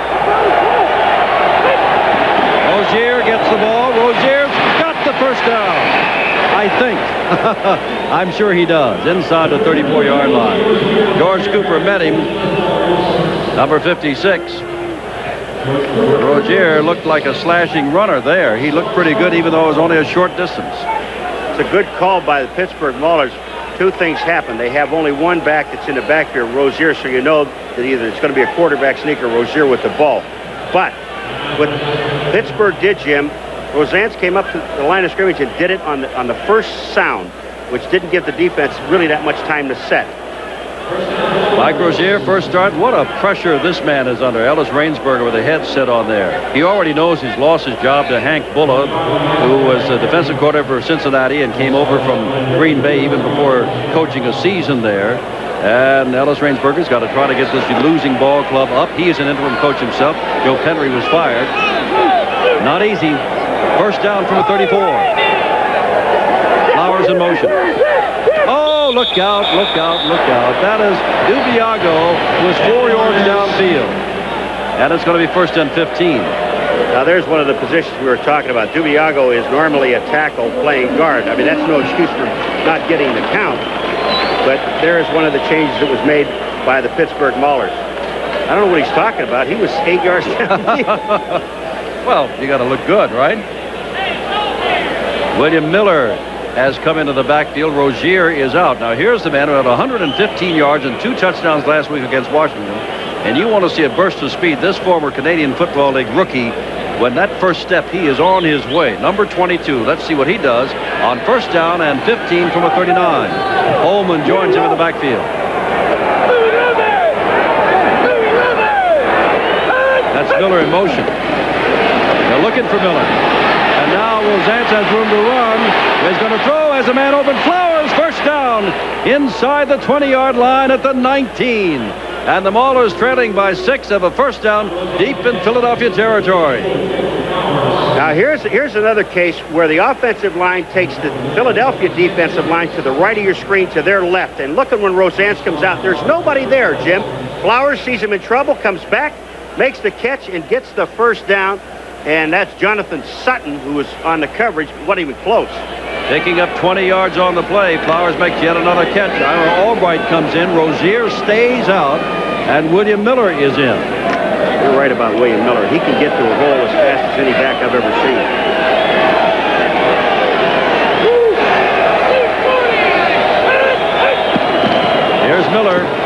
Rozier gets the ball. Rozier's got the first down, I think. I'm sure he does. Inside the 34-yard line. George Cooper met him. Number 56. Rozier looked like a slashing runner there. He looked pretty good, even though it was only a short distance. It's a good call by the Pittsburgh Maulers. 2 things happen. They have only one back that's in the backfield, Rozier, so you know that either it's going to be a quarterback sneak or Rozier with the ball. But what Pittsburgh did, Jim, Roseanne came up to the line of scrimmage and did it on the first sound, which didn't give the defense really that much time to set. Mike Rozier, first start. What a pressure this man is under. Ellis Rainsberger with a head set on there. He already knows he's lost his job to Hank Bulla, who was a defensive coordinator for Cincinnati and came over from Green Bay even before coaching a season there. And Ellis Rainsberger's got to try to get this losing ball club up. He is an interim coach himself. Joe Penry was fired. Not easy. First down from the 34. Flowers in motion. Oh, look out, look out, look out. That is Dubiago, who is 4 yards downfield. And it's going to be 1st and 15. Now there's one of the positions we were talking about. Dubiago is normally a tackle playing guard. I mean, that's no excuse for not getting the count. But there is one of the changes that was made by the Pittsburgh Maulers. I don't know what he's talking about. He was 8 yards down the field. Well, you got to look good, right? William Miller has come into the backfield. Rozier is out. Now here's the man who had 115 yards and 2 touchdowns last week against Washington. And you want to see a burst of speed. This former Canadian Football League rookie, when that first step, he is on his way. Number 22. Let's see what he does on first down and 15 from a 39. Holman joins him in the backfield. That's Miller in motion. They're looking for Miller. And now Rosance has room to run. He's going to throw as a man open. Flowers, first down inside the 20-yard line at the 19. And the Maulers trailing by 6 of a first down deep in Philadelphia territory. Now here's another case where the offensive line takes the Philadelphia defensive line to the right of your screen to their left. And look at when Rosance comes out. There's nobody there, Jim. Flowers sees him in trouble, comes back, makes the catch, and gets the first down. And that's Jonathan Sutton, who was on the coverage, wasn't even close. Picking up 20 yards on the play. Flowers makes yet another catch. Ira Albright comes in. Rozier stays out. And William Miller is in. You're right about William Miller. He can get to a hole as fast as any back I've ever seen. Here's Miller.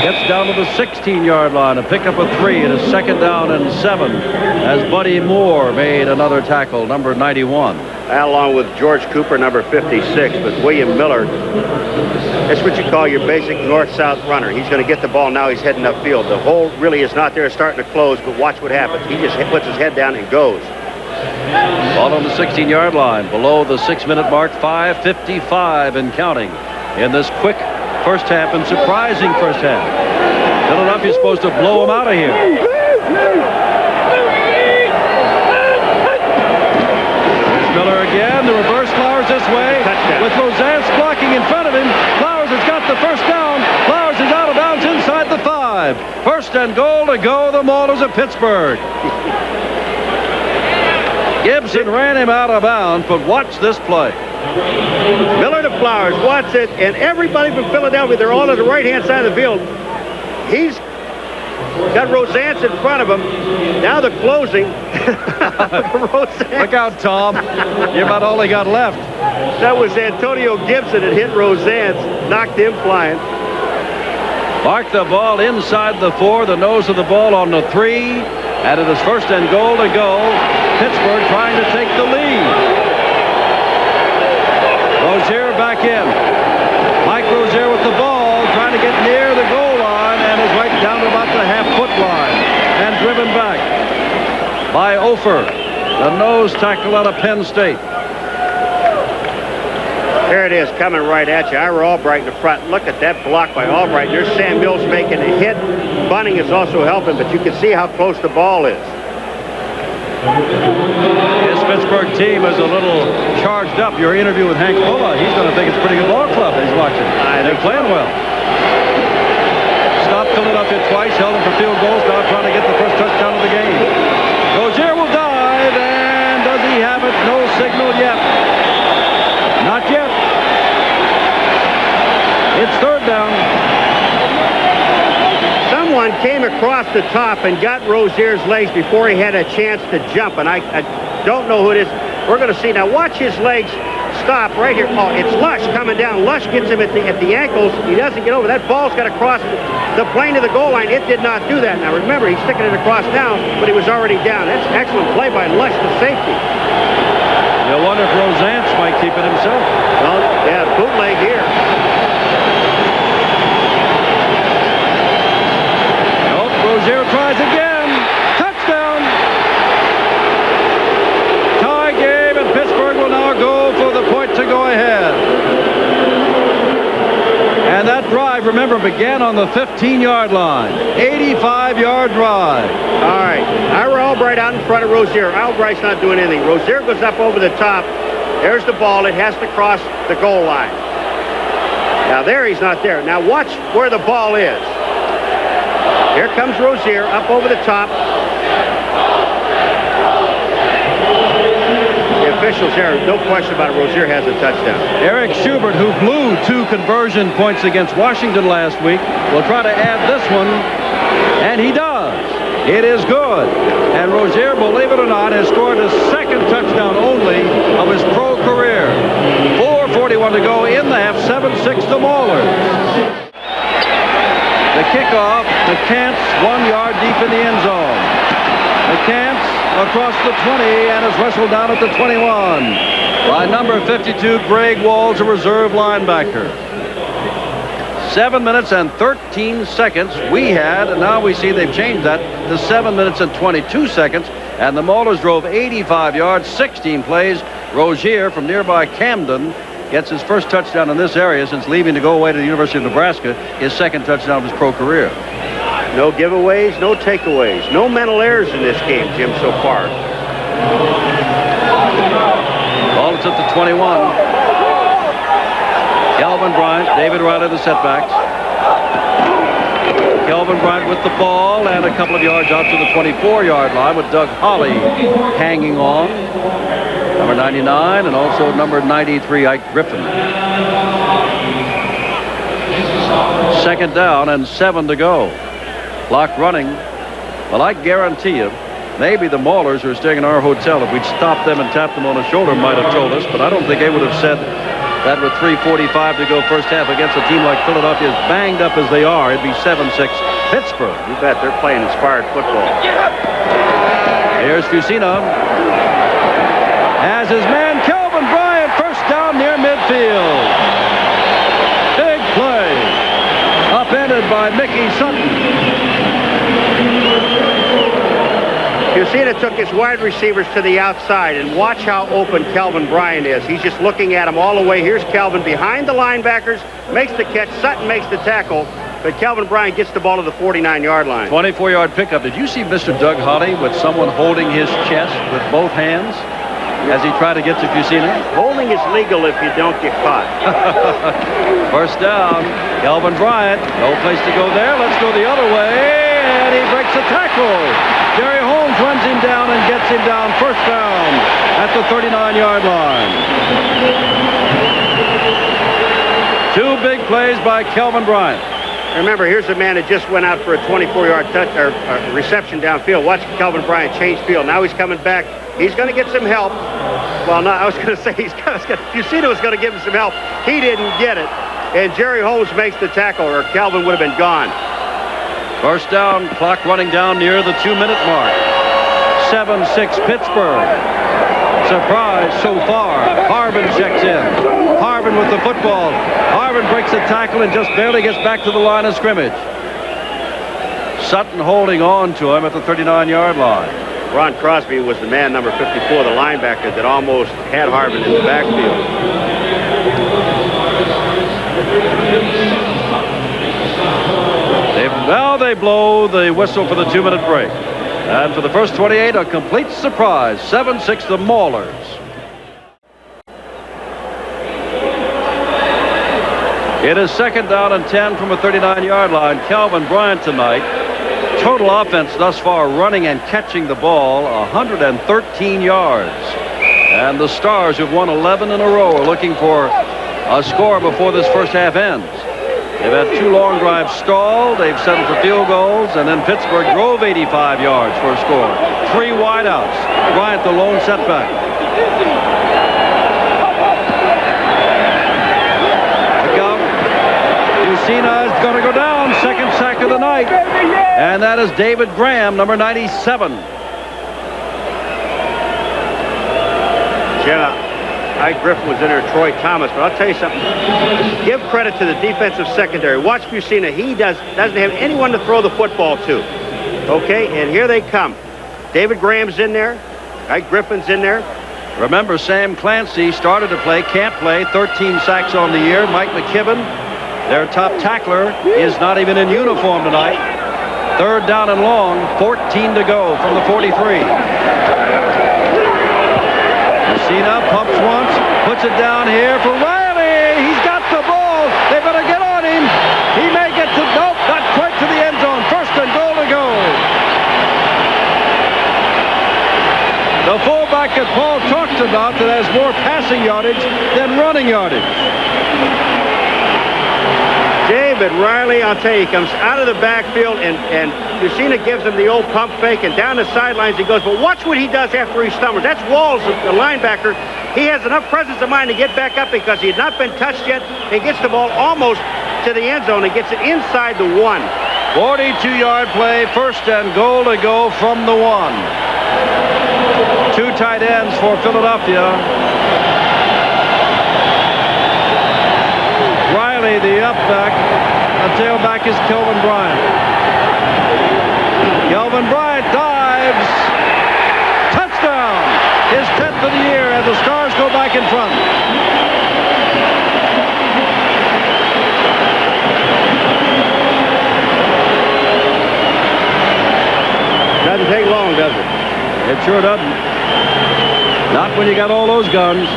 Gets down to the 16-yard line. A pickup of 3 and a second down and 7 as Buddy Moore made another tackle, number 91. Along with George Cooper, number 56. But William Miller, that's what you call your basic north-south runner. He's going to get the ball now. He's heading upfield. The hole really is not there, starting to close, but watch what happens. He just puts his head down and goes. Ball on the 16-yard line. Below the 6-minute mark, 5:55 and counting in this quick first half and surprising first half. Philadelphia's supposed to blow them out of here. There's Miller again. The reverse. Flowers this way. Touchdown. With Rosance blocking in front of him. Flowers has got the first down. Flowers is out of bounds inside the 5. First and goal to go the Maulers of Pittsburgh. Gibson ran him out of bounds, but watch this play. Miller to Flowers, watch it, and everybody from Philadelphia, they're all on the right-hand side of the field. He's got Rosance in front of him. Now the closing. Rosance. Look out, Tom. You're about all they got left. That was Antonio Gibson that hit Rosance, knocked him flying. Mark the ball inside the 4, the nose of the ball on the 3, and it is first and goal to go. Pittsburgh trying to take the lead. Rozier back in. Mike Rozier with the ball, trying to get near the goal line, and is right down to about the half-foot line, and driven back by Ofer, the nose tackle out of Penn State. There it is, coming right at you. Ira Albright in the front. Look at that block by Albright. There's Sam Mills making a hit. Bunning is also helping, but you can see how close the ball is. This Pittsburgh team is a little charged up. Your interview with Hank Pulla, he's going to think it's a pretty good ball club he's watching. They're playing well. Stopped Philadelphia twice, held them for field goals, now trying to get the first touchdown of the game. Rozier will dive, and does he have it? No signal yet. Not yet. It's third down. Someone came across the top and got Rozier's legs before he had a chance to jump, and I don't know who it is. We're going to see. Now watch his legs stop right here. Oh, it's Lush coming down. Lush gets him at the ankles. He doesn't get over. That ball's got to cross the plane to the goal line. It did not do that. Now remember, he's sticking it across now, but he was already down. That's an excellent play by Lush, the safety. You'll wonder if Rosance might keep it himself. Well, yeah, bootleg here. Rozier tries again. Touchdown. Tie game, and Pittsburgh will now go for the point to go ahead. And that drive, remember, began on the 15-yard line. 85-yard drive. All right. Ira Albright out in front of Rozier. Albright's not doing anything. Rozier goes up over the top. There's the ball. It has to cross the goal line. Now there he's not there. Now watch where the ball is. Here comes Rozier up over the top. The officials here, no question about it, Rozier has a touchdown. Eric Schubert, who blew 2 conversion points against Washington last week, will try to add this one, and he does. It is good. And Rozier, believe it or not, has scored his 2nd touchdown only of his pro career. 4:41 to go in the half, 7-6 the Maulers. The kickoff, McCants 1 yard deep in the end zone. McCants across the 20 and is wrestled down at the 21 by number 52, Greg Walls, a reserve linebacker. 7 minutes and 13 seconds we had, and now we see they've changed that to 7 minutes and 22 seconds, and the Maulers drove 85 yards, 16 plays. Rozier from nearby Camden gets his first touchdown in this area since leaving to go away to the University of Nebraska, his 2nd touchdown of his pro career. No giveaways, no takeaways, no mental errors in this game, Jim, so far. Ball is at the 21. Kelvin Bryant, David Riley, the setbacks. Kelvin Bryant with the ball and a couple of yards out to the 24-yard line with Doug Holly hanging on. Number 99 and also number 93, Ike Griffin. 2nd down and 7 to go. Clock running. Well, I guarantee you, maybe the Maulers who are staying in our hotel, if we'd stopped them and tapped them on the shoulder, might have told us, but I don't think they would have said that with 3:45 to go first half against a team like Philadelphia, as banged up as they are, it'd be 7-6 Pittsburgh. You bet they're playing inspired football. Here's Fusina. As his man, Kelvin Bryant, first down near midfield. Big play. Upended by Mickey Sutton. Fusina took his wide receivers to the outside, and watch how open Kelvin Bryant is. He's just looking at him all the way. Here's Kelvin behind the linebackers, makes the catch. Sutton makes the tackle, but Kelvin Bryant gets the ball to the 49-yard line. 24-yard pickup. Did you see Mr. Doug Holly with someone holding his chest with both hands as he tried to get to Fusina? Holding is legal if you don't get caught. First down, Kelvin Bryant. No place to go there. Let's go the other way, and he breaks a tackle. Jerry Holmes runs him down and gets him down first down at the 39-yard line. 2 big plays by Kelvin Bryant. Remember, here's a man that just went out for a 24-yard touch or reception downfield. Watch Kelvin Bryant change field. Now he's coming back. He's going to get some help. Well, no, I was going to say Fusina was going to give him some help. He didn't get it, and Jerry Holmes makes the tackle, or Kelvin would have been gone. First down, clock running down near the 2-minute mark. 7-6 Pittsburgh. Surprise so far. Harvin checks in. Harvin with the football. Harvin breaks a tackle and just barely gets back to the line of scrimmage. Sutton holding on to him at the 39-yard line. Ron Crosby was the man, number 54, the linebacker, that almost had Harvin in the backfield. Now they blow the whistle for the 2-minute break. And for the first 28, a complete surprise. 7-6 the Maulers. It is 2nd down and 10 from a 39-yard line. Kelvin Bryant tonight. Total offense thus far, running and catching the ball, 113 yards. And the Stars, who've won 11 in a row, are looking for a score before this first half ends. They've had 2 long drives stalled. They've settled for field goals, and then Pittsburgh drove 85 yards for a score. 3 wideouts. Bryant, the lone setback. Look out. Fusina is going to go down. 2nd sack of the night. And that is David Graham, number 97. Yeah. Ike Griffin was in there, Troy Thomas, but I'll tell you something. Give credit to the defensive secondary. Watch Fusina. He doesn't have anyone to throw the football to. Okay, and here they come. David Graham's in there. Ike Griffin's in there. Remember, Sam Clancy started to play, can't play, 13 sacks on the year. Mike McKibben, their top tackler, is not even in uniform tonight. 3rd down and long, 14 to go from the 43. Fusina pumps once, puts it down here for Riley. He's got the ball. They better get on him. He may get to, nope, not quite to the end zone. 1st and goal quarterback that Paul talked about that has more passing yardage than running yardage. David Riley, I'll tell you, he comes out of the backfield, and Fusina gives him the old pump fake, and down the sidelines he goes. But watch what he does after he stumbles. That's Walls, the linebacker. He has enough presence of mind to get back up because he had not been touched yet. He gets the ball almost to the end zone and gets it inside the 1. 42-yard play, 1st and goal to go from the 1. 2 tight ends for Philadelphia. Riley, the up back. The tailback is Kelvin Bryant. Kelvin Bryant dives. Touchdown! His 10th of the year, and the Stars go back in front. Doesn't take long, does it? It sure doesn't. Not when you got all those guns.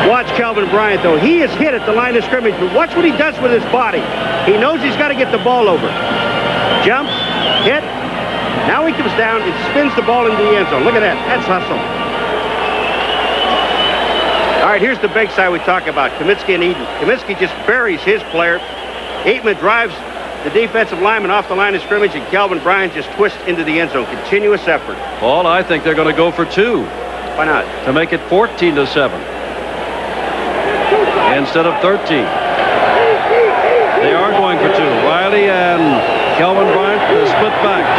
Watch Kelvin Bryant, though. He is hit at the line of scrimmage, but watch what he does with his body. He knows he's got to get the ball over. Jumps, hit. Now he comes down and spins the ball into the end zone. Look at that. That's hustle. All right, here's the big side we talk about, Kaminsky and Eden. Kaminsky just buries his player. Eatman drives the defensive lineman off the line of scrimmage, and Kelvin Bryant just twists into the end zone. Continuous effort. Paul, I think they're going to go for 2. Why not? To make it 14-7. Instead of 13. They are going for 2. Riley and Kelvin Bryant, the split backs.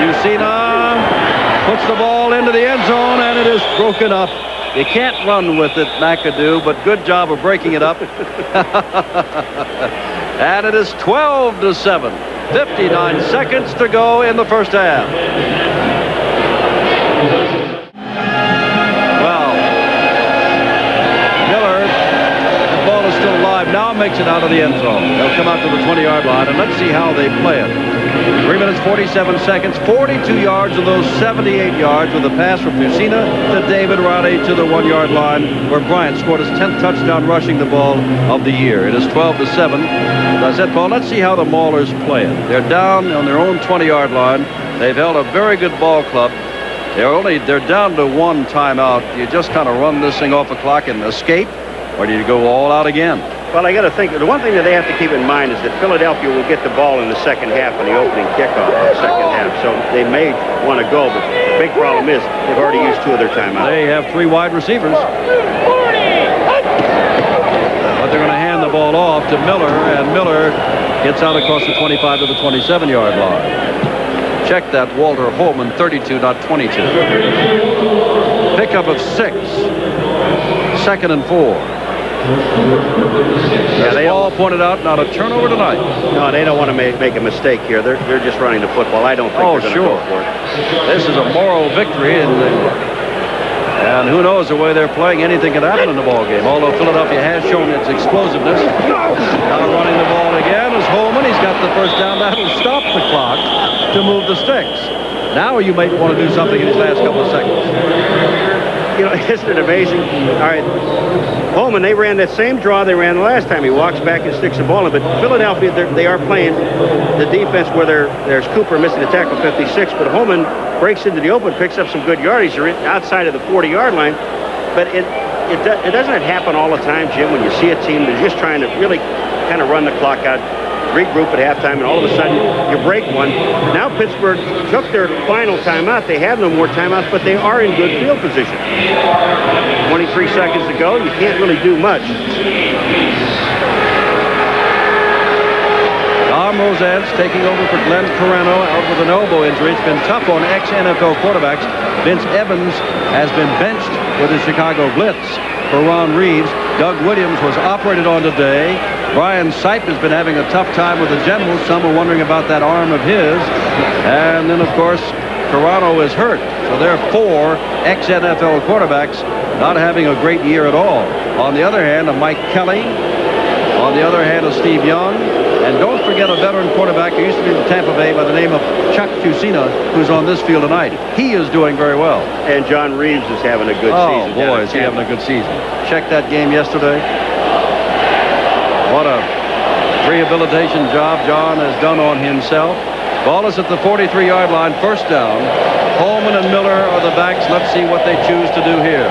Fusina puts the ball into the end zone, and it is broken up. You can't run with it, McAdoo, but good job of breaking it up. And it is 12-7. 59 seconds to go in the first half. Now makes it out of the end zone. They'll come out to the 20-yard line, and let's see how they play it. 3 minutes, 47 seconds, 42 yards of those 78 yards with a pass from Fusina to David Riley to the 1-yard line, where Bryant scored his 10th touchdown rushing the ball of the year. It is 12-7. As I said, Paul, let's see how the Maulers play it. They're down on their own 20-yard line. They've held a very good ball club. They're down to 1 timeout. You just kind of run this thing off the clock and escape, or do you go all out again? Well, I got to think, the one thing that they have to keep in mind is that Philadelphia will get the ball in the second half in the opening kickoff of the second half. So they may want to go, but the big problem is they've already used 2 of their timeouts. They have 3 wide receivers. But they're going to hand the ball off to Miller, and Miller gets out across the 25 to the 27-yard line. Check that, Walter Holman, 32, not 22. Pickup of 6. 2nd and 4. As Paul pointed out, not a turnover tonight. No, they don't want to make a mistake here. They're just running the football. I don't think they're going to go for it. This is a moral victory, and who knows, the way they're playing, anything can happen in the ball game. Although Philadelphia has shown its explosiveness. Now running the ball again is Holman. He's got the first down. That'll stop the clock to move the sticks. Now you might want to do something in these last couple of seconds. You know, isn't it amazing? All right, Holman, they ran that same draw they ran the last time. He walks back and sticks the ball in. But Philadelphia, they are playing the defense where there's Cooper missing the tackle 56, but Holman breaks into the open, picks up some good yardage. They're outside of the 40-yard line. But it doesn't happen all the time, Jim, when you see a team that's just trying to really kind of run the clock out, regroup at halftime, and all of a sudden you break one. Now Pittsburgh took their final timeout. They have no more timeouts, but they are in good field position. 23 seconds to go. You can't really do much. Tom Roseanne's taking over for Glenn Carano out with an elbow injury. It's been tough on ex-NFL quarterbacks. Vince Evans has been benched with the Chicago Blitz for Ron Reeves. Doug Williams was operated on today. Brian Sipe has been having a tough time with the Generals. Some are wondering about that arm of his. And then, of course, Carano is hurt. So there are 4 ex-NFL quarterbacks not having a great year at all. On the other hand, a Mike Kelly. On the other hand, a Steve Young. And don't forget a veteran quarterback who used to be in Tampa Bay by the name of Chuck Fusina, who's on this field tonight. He is doing very well. And John Reeves is having a good season. Oh, boy, is he having a good season. Check that game yesterday. What a rehabilitation job John has done on himself. Ball is at the 43-yard line, first down. Holman and Miller are the backs. Let's see what they choose to do here.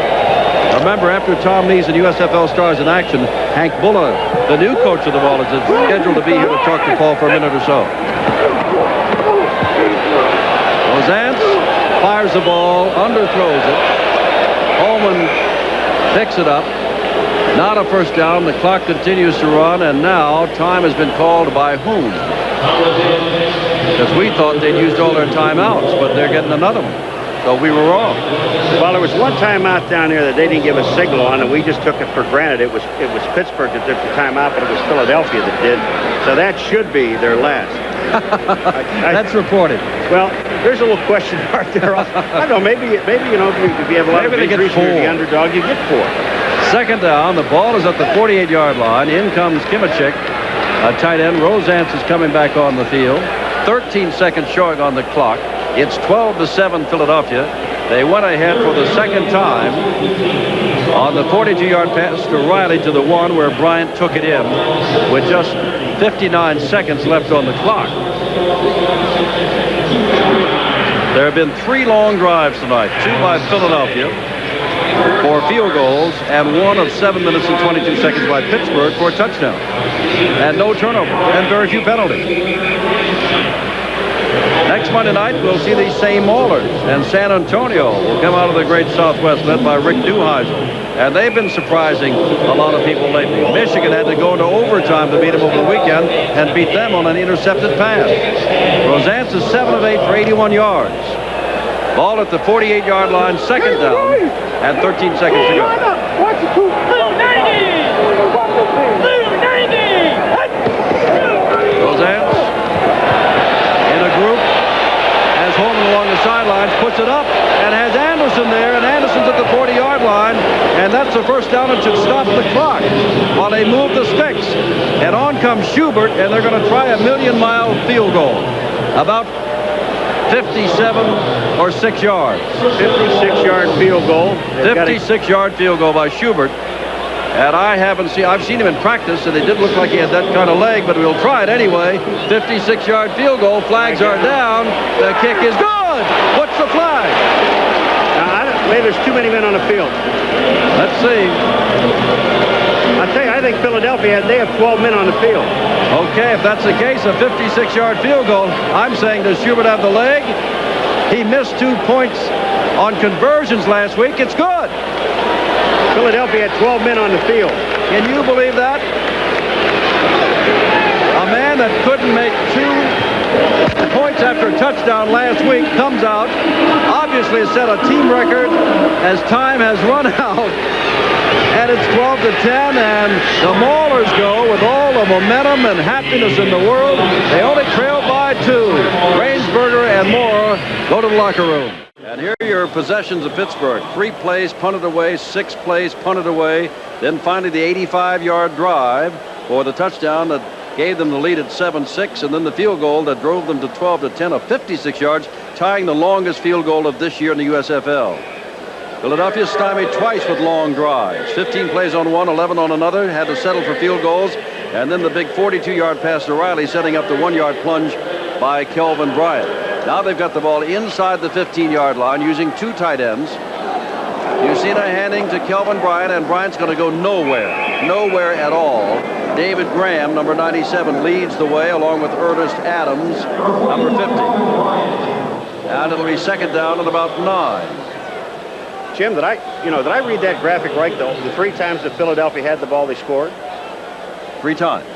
Remember, after Tom Lees and USFL Stars in action, Hank Bulla, the new coach of the Maulers, is scheduled to be here to talk to Paul for a minute or so. Rosance fires the ball, underthrows it. Holman picks it up. Not a first down. The clock continues to run, and now time has been called by whom? Because we thought they'd used all their timeouts, but they're getting another one. So we were wrong. Well, there was one timeout down there that they didn't give a signal on, and we just took it for granted. It was Pittsburgh that took the timeout, but it was Philadelphia that did. So that should be their last. That's reported. Well, there's a little question mark there. I don't know. Maybe you know, if you have a lot of injuries, you're the underdog, you get 4. Second down. The ball is at the 48-yard line. In comes Kimachik, a tight end. Rosance is coming back on the field. 13 seconds showing on the clock. It's 12-7 Philadelphia. They went ahead for the second time on the 42-yard pass to Riley to the 1 where Bryant took it in with just 59 seconds left on the clock. There have been 3 long drives tonight, 2 by Philadelphia for field goals and 1 of 7 minutes and 22 seconds by Pittsburgh for a touchdown. And no turnover and very few penalties. Next Monday night, we'll see these same Maulers, and San Antonio will come out of the great Southwest led by Rick Duheiser. And they've been surprising a lot of people lately. Michigan had to go into overtime to beat them over the weekend and beat them on an intercepted pass. Rosance is 7 of 8 for 81 yards. Ball at the 48-yard line, second down, and 13 seconds to go. Rosance in a group. Holman along the sidelines, puts it up, and has Anderson there, and Anderson's at the 40-yard line, and that's the first down and should stop the clock while they move the sticks. And on comes Schubert, and they're going to try a million-mile field goal. About 57 or 6 yards. 56-yard field goal. 56-yard field goal by Schubert. And I've seen him in practice, and it didn't look like he had that kind of leg, but we'll try it anyway. 56-yard field goal. Flags are down. The kick is good. What's the flag? Maybe there's too many men on the field. Let's see. I tell you, I think Philadelphia, they have 12 men on the field. Okay, if that's the case, a 56-yard field goal. I'm saying, does Schubert have the leg? He missed 2 points on conversions last week. It's good. Philadelphia had 12 men on the field. Can you believe that? A man that couldn't make 2 points after a touchdown last week comes out, obviously has set a team record as time has run out. And it's 12-10, and the Maulers go with all the momentum and happiness in the world. They only trail by 2. Rainsberger and Mora go to the locker room. And here are your possessions of Pittsburgh. 3 plays punted away, 6 plays punted away. Then finally the 85-yard drive for the touchdown that gave them the lead at 7-6. And then the field goal that drove them to 12-10 of 56 yards, tying the longest field goal of this year in the USFL. Philadelphia stymied twice with long drives. 15 plays on one, 11 on another. Had to settle for field goals. And then the big 42-yard pass to Riley, setting up the 1-yard plunge by Kelvin Bryant. Now they've got the ball inside the 15-yard line using 2 tight ends. Fusina handing to Kelvin Bryant, and Bryant's going to go nowhere at all. David Graham, number 97, leads the way along with Ernest Adams, number 50. And it'll be second down at about 9. Jim, did I read that graphic right, though? The 3 times that Philadelphia had the ball, they scored? 3 times.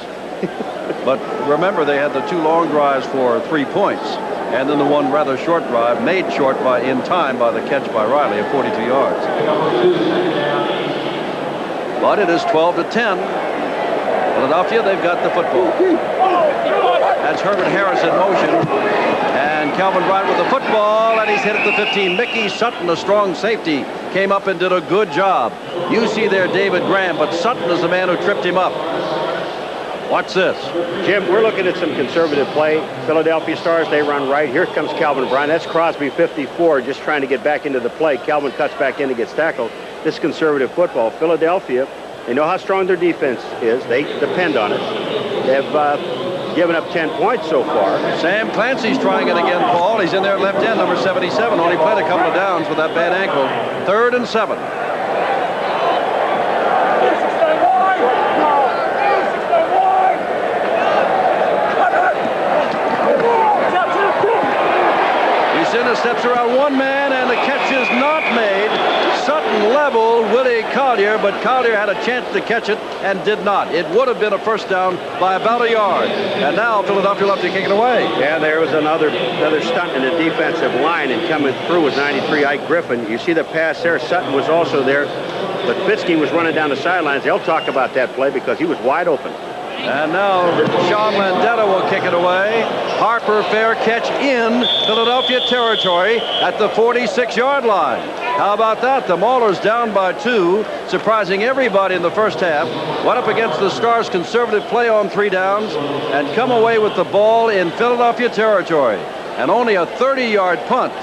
But remember, they had the 2 long drives for 3 points. And then the 1 rather short drive made short in time by the catch by Riley of 42 yards. But it is 12-10. Philadelphia, they've got the football. That's Herbert Harris in motion. And Calvin Bryant with the football, and he's hit at the 15. Mickey Sutton, a strong safety, came up and did a good job. You see there David Graham, but Sutton is the man who tripped him up. Watch this. Jim, we're looking at some conservative play. Philadelphia Stars, they run right. Here comes Calvin Bryant. That's Crosby, 54, just trying to get back into the play. Calvin cuts back in and gets tackled. This is conservative football. Philadelphia, they know how strong their defense is. They depend on it. They have given up 10 points so far. Sam Clancy's trying it again, Paul. He's in there at left end, number 77. Only played a couple of downs with that bad ankle. 3rd and 7. Fusina steps around one man, and the catch is not made. Sutton leveled Willie Collier, but Collier had a chance to catch it and did not. It would have been a first down by about a yard. And now Philadelphia will have to kick it away. Yeah, there was another stunt in the defensive line, and coming through was 93 Ike Griffin. You see the pass there. Sutton was also there, but Fitzke was running down the sidelines. They'll talk about that play because he was wide open. And now Sean Landetta will kick it away. Harper, fair catch in Philadelphia territory at the 46-yard line. How about that? The Maulers down by 2, surprising everybody in the first half. Went up against the Stars' conservative play on 3 downs and come away with the ball in Philadelphia territory. And only a 30-yard punt.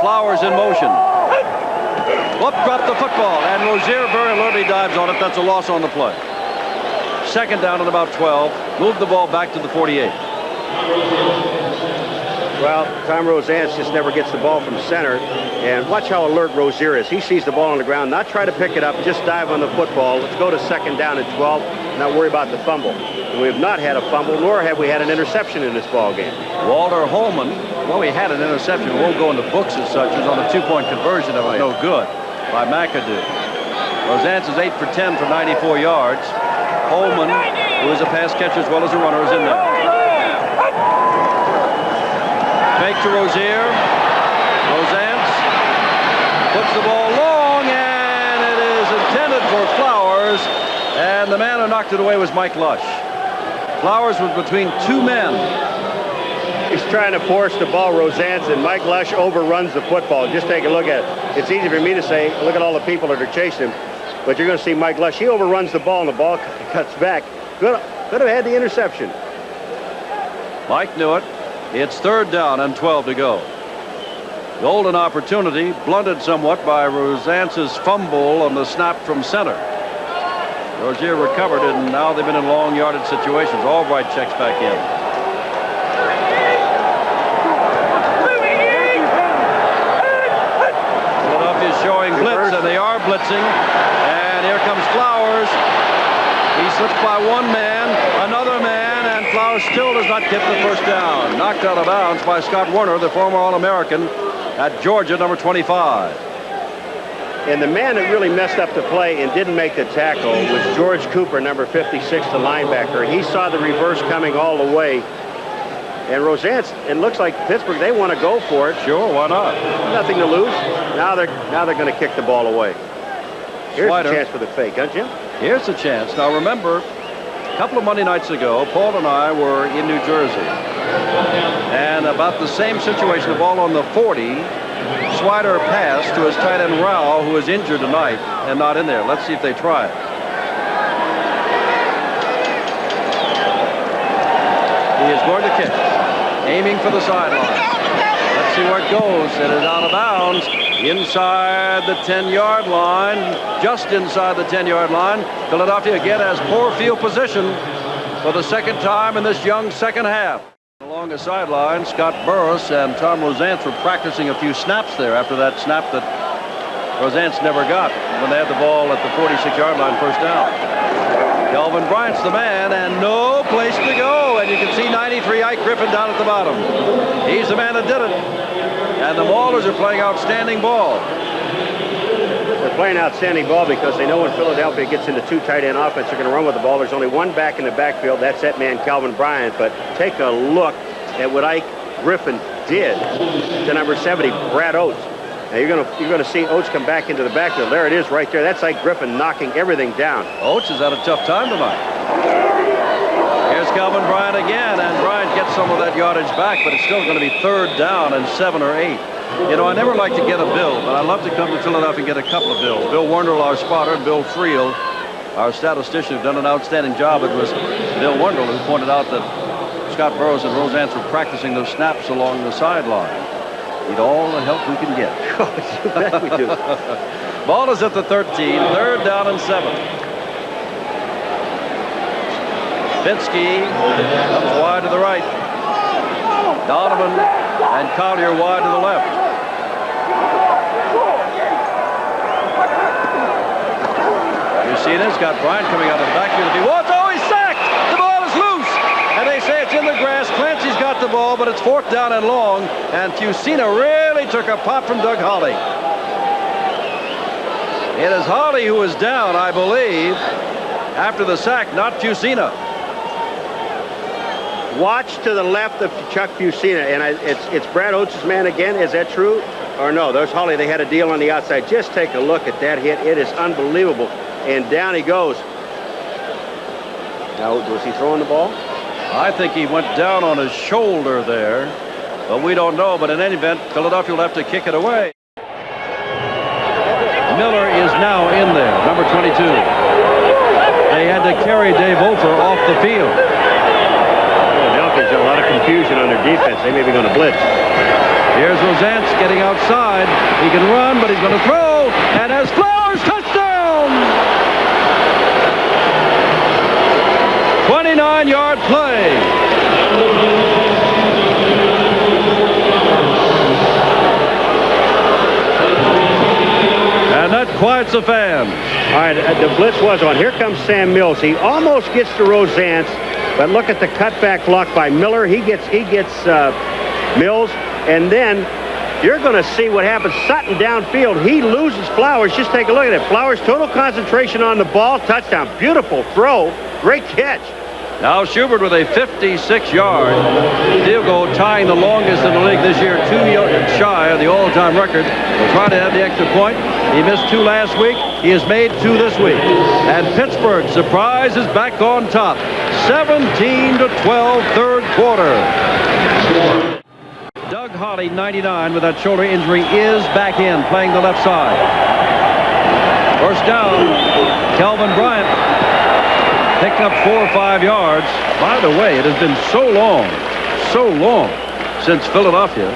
Flowers in motion. Whoop, dropped the football, and Rozier very alertly dives on it. That's a loss on the play. 2nd down and about 12. Moved the ball back to the 48. Well, Tom Rosance just never gets the ball from center. And watch how alert Rozier is. He sees the ball on the ground, not try to pick it up, just dive on the football. Let's go to 2nd down and 12, not worry about the fumble. And we have not had a fumble, nor have we had an interception in this ball game. Walter Holman, well, we had an interception. It won't go in the books as such. It was on a 2-point conversion that was no good by McAdoo. Rosance is 8 for 10 for 94 yards. Holman, who is a pass catcher as well as a runner, is in there. Fake to Rozier. Rosance puts the ball long, and it is intended for Flowers. And the man who knocked it away was Mike Lush. Flowers was between 2 men. He's trying to force the ball, Rosance, and Mike Lush overruns the football. Just take a look at it. It's easy for me to say, look at all the people that are chasing him. But you're going to see Mike Lush. He overruns the ball, and the ball cuts back. Could have had the interception. Mike knew it. It's 3rd down and 12 to go. Golden opportunity, blunted somewhat by Rosance's fumble on the snap from center. Rozier recovered it, and now they've been in long yardage situations. Albright checks back in. Philadelphia's showing blitz, and they are blitzing. And here comes Flowers. He slips by one man, another man, and Flowers still does not get the first down. Knocked out of bounds by Scott Werner, the former All-American at Georgia, number 25. And the man that really messed up the play and didn't make the tackle was George Cooper, number 56, the linebacker. He saw the reverse coming all the way. And Rosance, it looks like Pittsburgh, they want to go for it. Sure, why not? Nothing to lose. Now they're going to kick the ball away. Here's Slider. a chance for the fake, huh, Jim? Here's the chance. Now remember, a couple of Monday nights ago, Paul and I were in New Jersey. And about the same situation, the ball on the 40, Swider passed to his tight end Rao, who is injured tonight and not in there. Let's see if they try it. He is going to kick, aiming for the sideline. Let's see where it goes. It is out of bounds inside the 10-yard line, just inside the 10-yard line. Philadelphia again has poor field position for the 2nd time in this young second half. Along the sideline, Scott Burris and Tom Rosance were practicing a few snaps there after that snap that Rosance never got when they had the ball at the 46-yard line, first down. Kelvin Bryant's the man, and no place to go. And you can see 93 Ike Griffin down at the bottom. He's the man that did it. And the Maulers are playing outstanding ball. They're playing outstanding ball because they know when Philadelphia gets into 2 tight end offense, they're going to run with the ball. There's only one back in the backfield. That's that man, Kelvin Bryant. But take a look at what Ike Griffin did to number 70, Brad Oates. Now you're going to see Oates come back into the backfield. There it is right there. That's Ike Griffin knocking everything down. Oates has had a tough time tonight. Here's Kelvin Bryant again, and Bryant gets some of that yardage back, but it's still going to be 3rd down and 7 or 8. You know, I never like to get a bill, but I love to come to Philadelphia and get a couple of bills. Bill Wendell, our spotter, and Bill Friel, our statistician, have done an outstanding job. It was Bill Wendell who pointed out that Scott Burris and Rosance were practicing those snaps along the sideline. Need all the help we can get. You bet we do. Ball is at the 13, 3rd down and 7. Fitzke comes wide to the right. Donovan and Collier wide to the left. Fusina's got Bryant coming out of the backfield. If he wants, oh, he's sacked! The ball is loose! And they say it's in the grass. Clancy's got the ball, but it's 4th down and long. And Fusina really took a pop from Doug Holly. It is Holly who is down, I believe, after the sack, not Fusina. Watch to the left of Chuck Fusina, and it's Brad Oates' man again. Is that true? Or no? There's Holly. They had a deal on the outside. Just take a look at that hit. It is unbelievable. And down he goes. Now, was he throwing the ball? I think he went down on his shoulder there, but we don't know. But in any event, Philadelphia will have to kick it away. Miller is now in there, number 22. They had to carry Dave Ofer off the field. Philadelphia's a lot of confusion on their defense. They may be going to blitz. Here's Rosance getting outside. He can run, but he's going to throw. And has Flowers, touchdown! 29-yard play. And that quiets the fans. All right, the blitz was on. Here comes Sam Mills. He almost gets to Rosance, but look at the cutback block by Miller. He gets Mills, and then you're going to see what happens. Sutton downfield. He loses Flowers. Just take a look at it. Flowers, total concentration on the ball. Touchdown. Beautiful throw. Great catch. Now Schubert with a 56-yard field goal, tying the longest in the league this year, 2 yards shy of the all-time record. Will try to have the extra point. He missed 2 last week. He has made 2 this week. And Pittsburgh, surprise, is back on top. 17-12, 3rd quarter. Doug Holly, 99, with that shoulder injury, is back in, playing the left side. First down, Kelvin Bryant. Picking up 4 or 5 yards. By the way, it has been so long since Philadelphia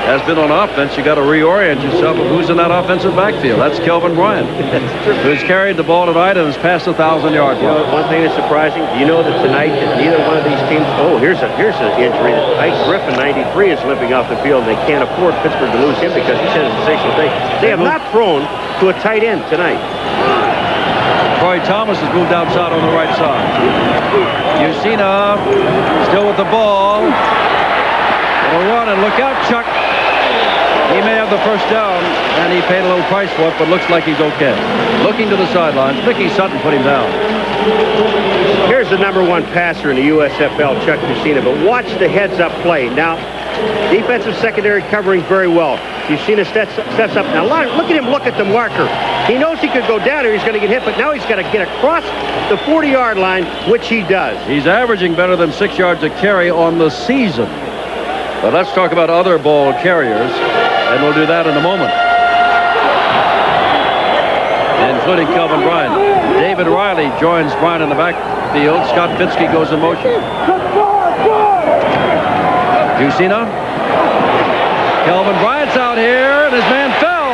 has been on offense. You got to reorient yourself of who's in that offensive backfield. That's Kelvin Bryant, who's carried the ball tonight and has passed 1,000-yard mark. One thing that's surprising, do you know that tonight that neither one of these teams? Oh, here's an injury. Ike Griffin, 93, is limping off the field. They can't afford Pittsburgh to lose him because he said a sensational thing. They have not thrown to a tight end tonight. Troy Thomas has moved outside on the right side. Fusina still with the ball. It'll run, and look out, Chuck. He may have the first down, and he paid a little price for it, but looks like he's okay. Looking to the sidelines, Mickey Sutton put him down. Here's the #1 passer in the USFL, Chuck Fusina, but watch the heads-up play. Now, defensive secondary covering very well. Fusina steps up. Now, look at him look at the marker. He knows he could go down here. He's going to get hit, but now he's got to get across the 40-yard line, which he does. He's averaging better than 6 yards a carry on the season. But let's talk about other ball carriers, and we'll do that in a moment. Including Kelvin Bryant. David Riley joins Bryant in the backfield. Scott Fitzke goes in motion. Fusina. Kelvin Bryant's out here, and his man fell,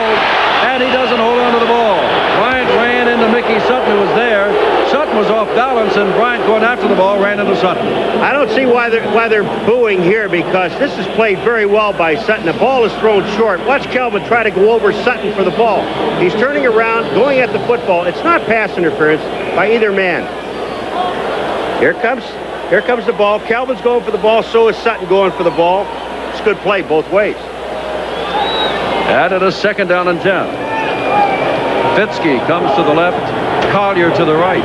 and he doesn't hold on to the ball. Bryant ran into Mickey Sutton, who was there. Sutton was off balance, and Bryant, going after the ball, ran into Sutton. I don't see why they're booing here, because this is played very well by Sutton. The ball is thrown short. Watch Kelvin try to go over Sutton for the ball. He's turning around, going at the football. It's not pass interference by either man. Here comes the ball. Kelvin's going for the ball. So is Sutton going for the ball. It's a good play both ways. Added a 2nd down and 10. Fitzke comes to the left. Collier to the right.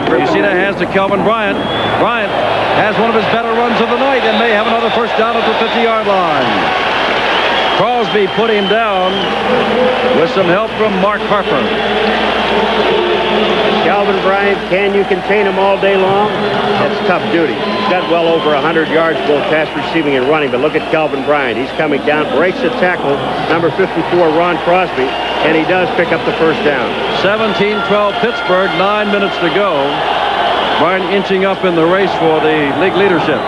Fusina hands to Kelvin Bryant. Bryant has one of his better runs of the night and may have another first down at the 50-yard line. Crosby put him down with some help from Mark Harper. Kelvin Bryant, can you contain him all day long? That's tough duty. He's got well over 100 yards, both pass receiving and running. But look at Kelvin Bryant. He's coming down, breaks the tackle, number 54, Ron Crosby, and he does pick up the first down. 17-12 Pittsburgh, 9 minutes to go. Bryant inching up in the race for the league leadership.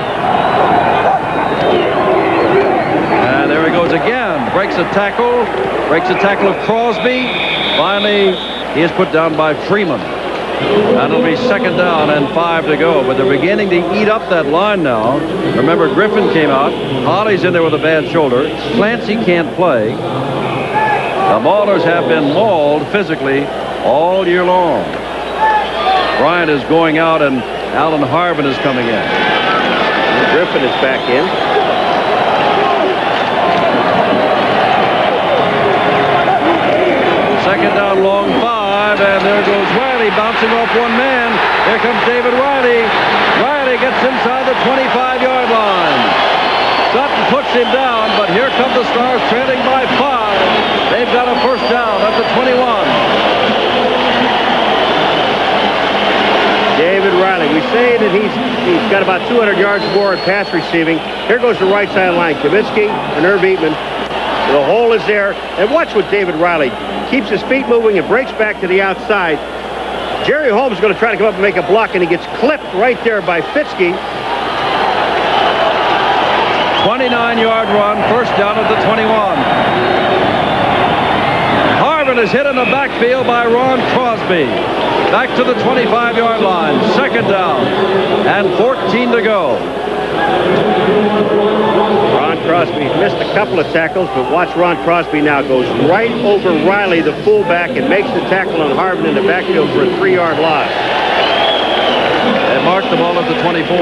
And there he goes again. Breaks a tackle of Crosby. Finally, he is put down by Freeman. And it'll be 2nd down and 5 to go. But they're beginning to eat up that line now. Remember, Griffin came out. Holly's in there with a bad shoulder. Clancy can't play. The Maulers have been mauled physically all year long. Bryant is going out, and Alan Harvin is coming in. Griffin is back in. Second down, long 5, and there goes Riley bouncing off one man. Here comes David Riley. Riley gets inside the 25-yard line. Sutton puts him down, but here come the Stars trailing by 5. They've got a first down at the 21. David Riley. We say that he's got about 200 yards more in pass receiving. Here goes the right side line. Kavitsky and Irv Eatman. The hole is there. And watch what David Riley keeps his feet moving and breaks back to the outside. Jerry Holmes is going to try to come up and make a block, and he gets clipped right there by Fitzke. 29-yard run, first down at the 21. Harvin is hit in the backfield by Ron Crosby. Back to the 25-yard line, 2nd down, and 14 to go. Ron Crosby missed a couple of tackles, but watch Ron Crosby now. Goes right over Riley, the fullback, and makes the tackle on Harvin in the backfield for a 3-yard loss. They mark the ball at the 24.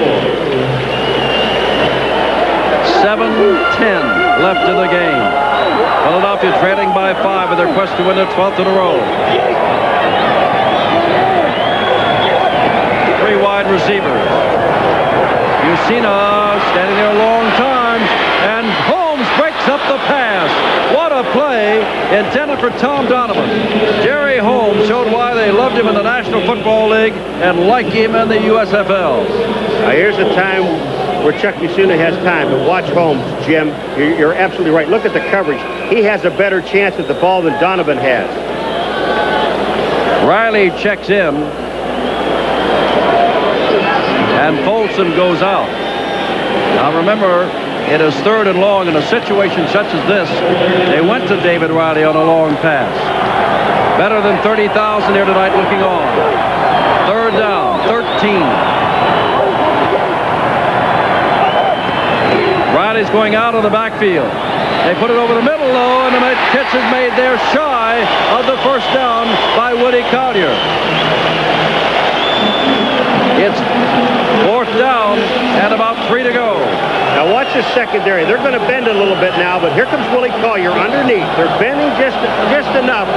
7:10 left in the game. Philadelphia trailing by 5 in their quest to win their 12th in a row. 3 wide receivers. Fusina standing there a long time, and Holmes breaks up the pass. What a play intended for Tom Donovan. Jerry Holmes showed why they loved him in the National Football League and like him in the USFL. Now here's a time where Chuck Fusina has time, but watch Holmes, Jim. You're absolutely right. Look at the coverage. He has a better chance at the ball than Donovan has. Riley checks in, and Folsom goes out. Now remember, it is 3rd and long in a situation such as this. They went to David Riley on a long pass. Better than 30,000 here tonight looking on. 3rd down, 13. Riley's going out of the backfield. They put it over the middle, though, and the catch is made there shy of the first down by Willie Collier. It's 4th down and about 3 to go. Now watch the secondary. They're going to bend a little bit now, but here comes Willie Collier underneath. They're bending just enough.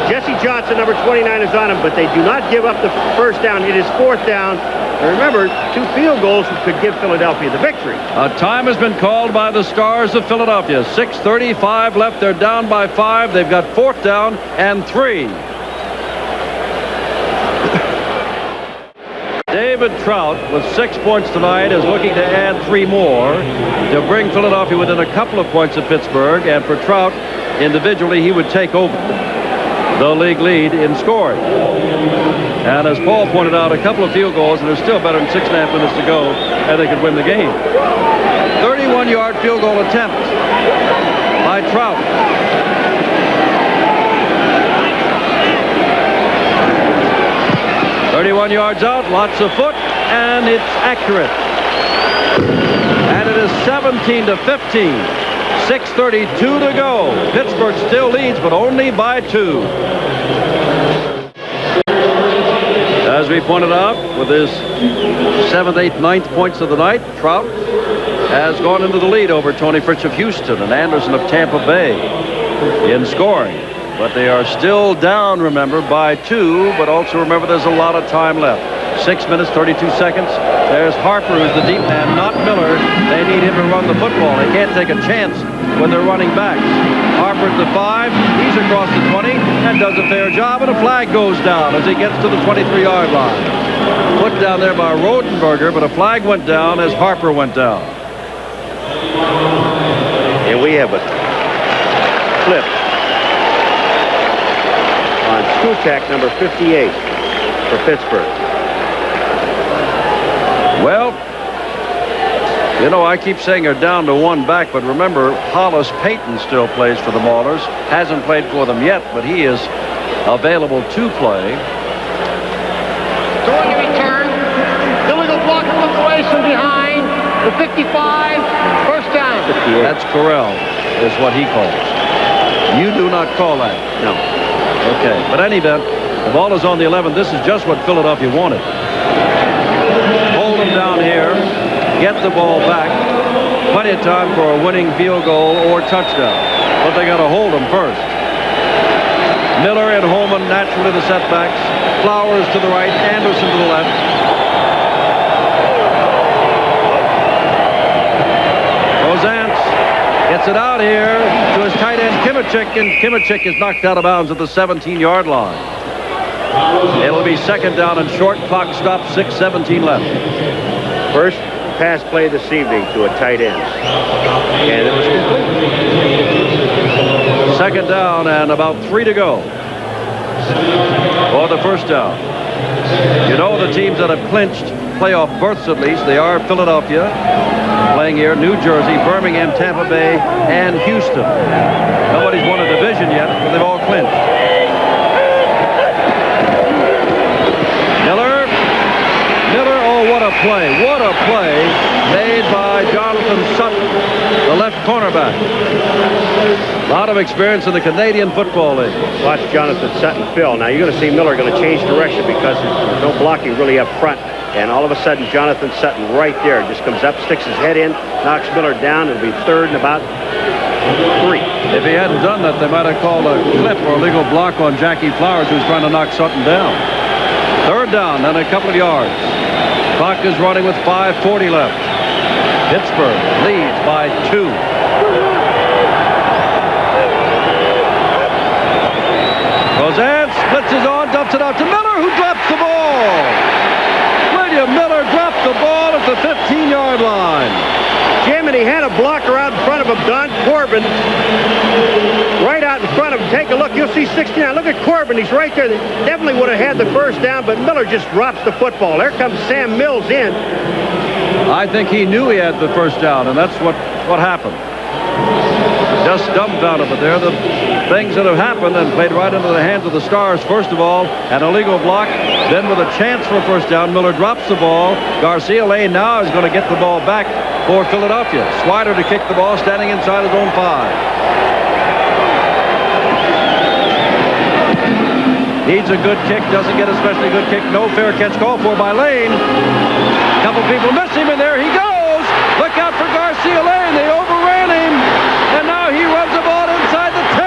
Jesse Johnson, number 29, is on him, but they do not give up the first down. It is 4th down. And remember, 2 field goals could give Philadelphia the victory. A time has been called by the Stars of Philadelphia. 6:35 left. They're down by 5. They've got 4th down and 3. David Trout, with 6 points tonight, is looking to add 3 more to bring Philadelphia within a couple of points of Pittsburgh. And for Trout, individually, he would take over the league lead in scoring. And as Paul pointed out, a couple of field goals, and there's still better than 6.5 minutes to go, and they could win the game. 31-yard field goal attempt by Trout. "31 yards out, lots of foot, and it's accurate. And it is 17-15. 6:32 to go. Pittsburgh still leads, but only by 2. As we pointed out, with his 7th, 8th, 9th points of the night, Trout has gone into the lead over Tony Fritz of Houston and Anderson of Tampa Bay in scoring. But they are still down, remember, by 2, but also remember there's a lot of time left. 6 minutes, 32 seconds. There's Harper, who's the deep man, not Miller. They need him to run the football. They can't take a chance when they're running backs. Harper at the 5. He's across the 20 and does a fair job, and a flag goes down as he gets to the 23-yard line. Put down there by Rodenberger, but a flag went down as Harper went down. And we have a flip on Skutak, number 58 for Pittsburgh. Well, you know, I keep saying they're down to 1 back, but remember, Hollis Payton still plays for the Maulers. Hasn't played for them yet, but he is available to play. Throwing a return. Illegal block comes away from behind. The 55, first down. That's Corral, is what he calls. You do not call that. No. Okay. But any event, the ball is on the 11. This is just what Philadelphia wanted. Hold them down here. Get the ball back. Plenty of time for a winning field goal or touchdown. But they got to hold them first. Miller and Holman naturally the setbacks. Flowers to the right. Anderson to the left. Rosance gets it out here to his tight end Kimachik, and Kimachik is knocked out of bounds at the 17-yard line. It'll be second down and short. Clock stops. 6:17 left. First pass play this evening to a tight end. And it was complete. Second down and about 3 to go for the first down. You know the teams that have clinched playoff berths at least. They are Philadelphia, playing here, New Jersey, Birmingham, Tampa Bay, and Houston. Nobody's won a division yet, but they've all clinched. Miller, oh, what a play. What a play made by Jonathan Sutton, the left cornerback. A lot of experience in the Canadian Football League. Watch Jonathan Sutton fill. Now you're going to see Miller going to change direction because there's no blocking really up front. And all of a sudden, Jonathan Sutton right there just comes up, sticks his head in, knocks Miller down. It'll be third and about 3. If he hadn't done that, they might have called a clip or a legal block on Jackie Flowers, who was trying to knock Sutton down. Third down and a couple of yards. Clock is running with 5:40 left. Pittsburgh leads by 2. Roseanne splits his on, dumps it out to Miller, who drops the ball. William Miller dropped the ball at the 15-yard line. Jim, and he had a blocker out in front of him, Don Corbin, right out in front of him. Take a look. You'll see 69. Look at Corbin. He's right there. They definitely would have had the first down, but Miller just drops the football. There comes Sam Mills in. I think he knew he had the first down, and that's what happened. Just dumbfounded, but they're the things that have happened and played right into the hands of the Stars. First of all, an illegal block. Then with a chance for a first down, Miller drops the ball. Garcia Lane now is going to get the ball back for Philadelphia. Swider to kick the ball, standing inside his own 5. Needs a good kick, doesn't get especially good kick. No fair catch called for by Lane. A couple people miss him, and there he goes. Look out for Garcia Lane. They overran him, and now he runs the ball inside the 10.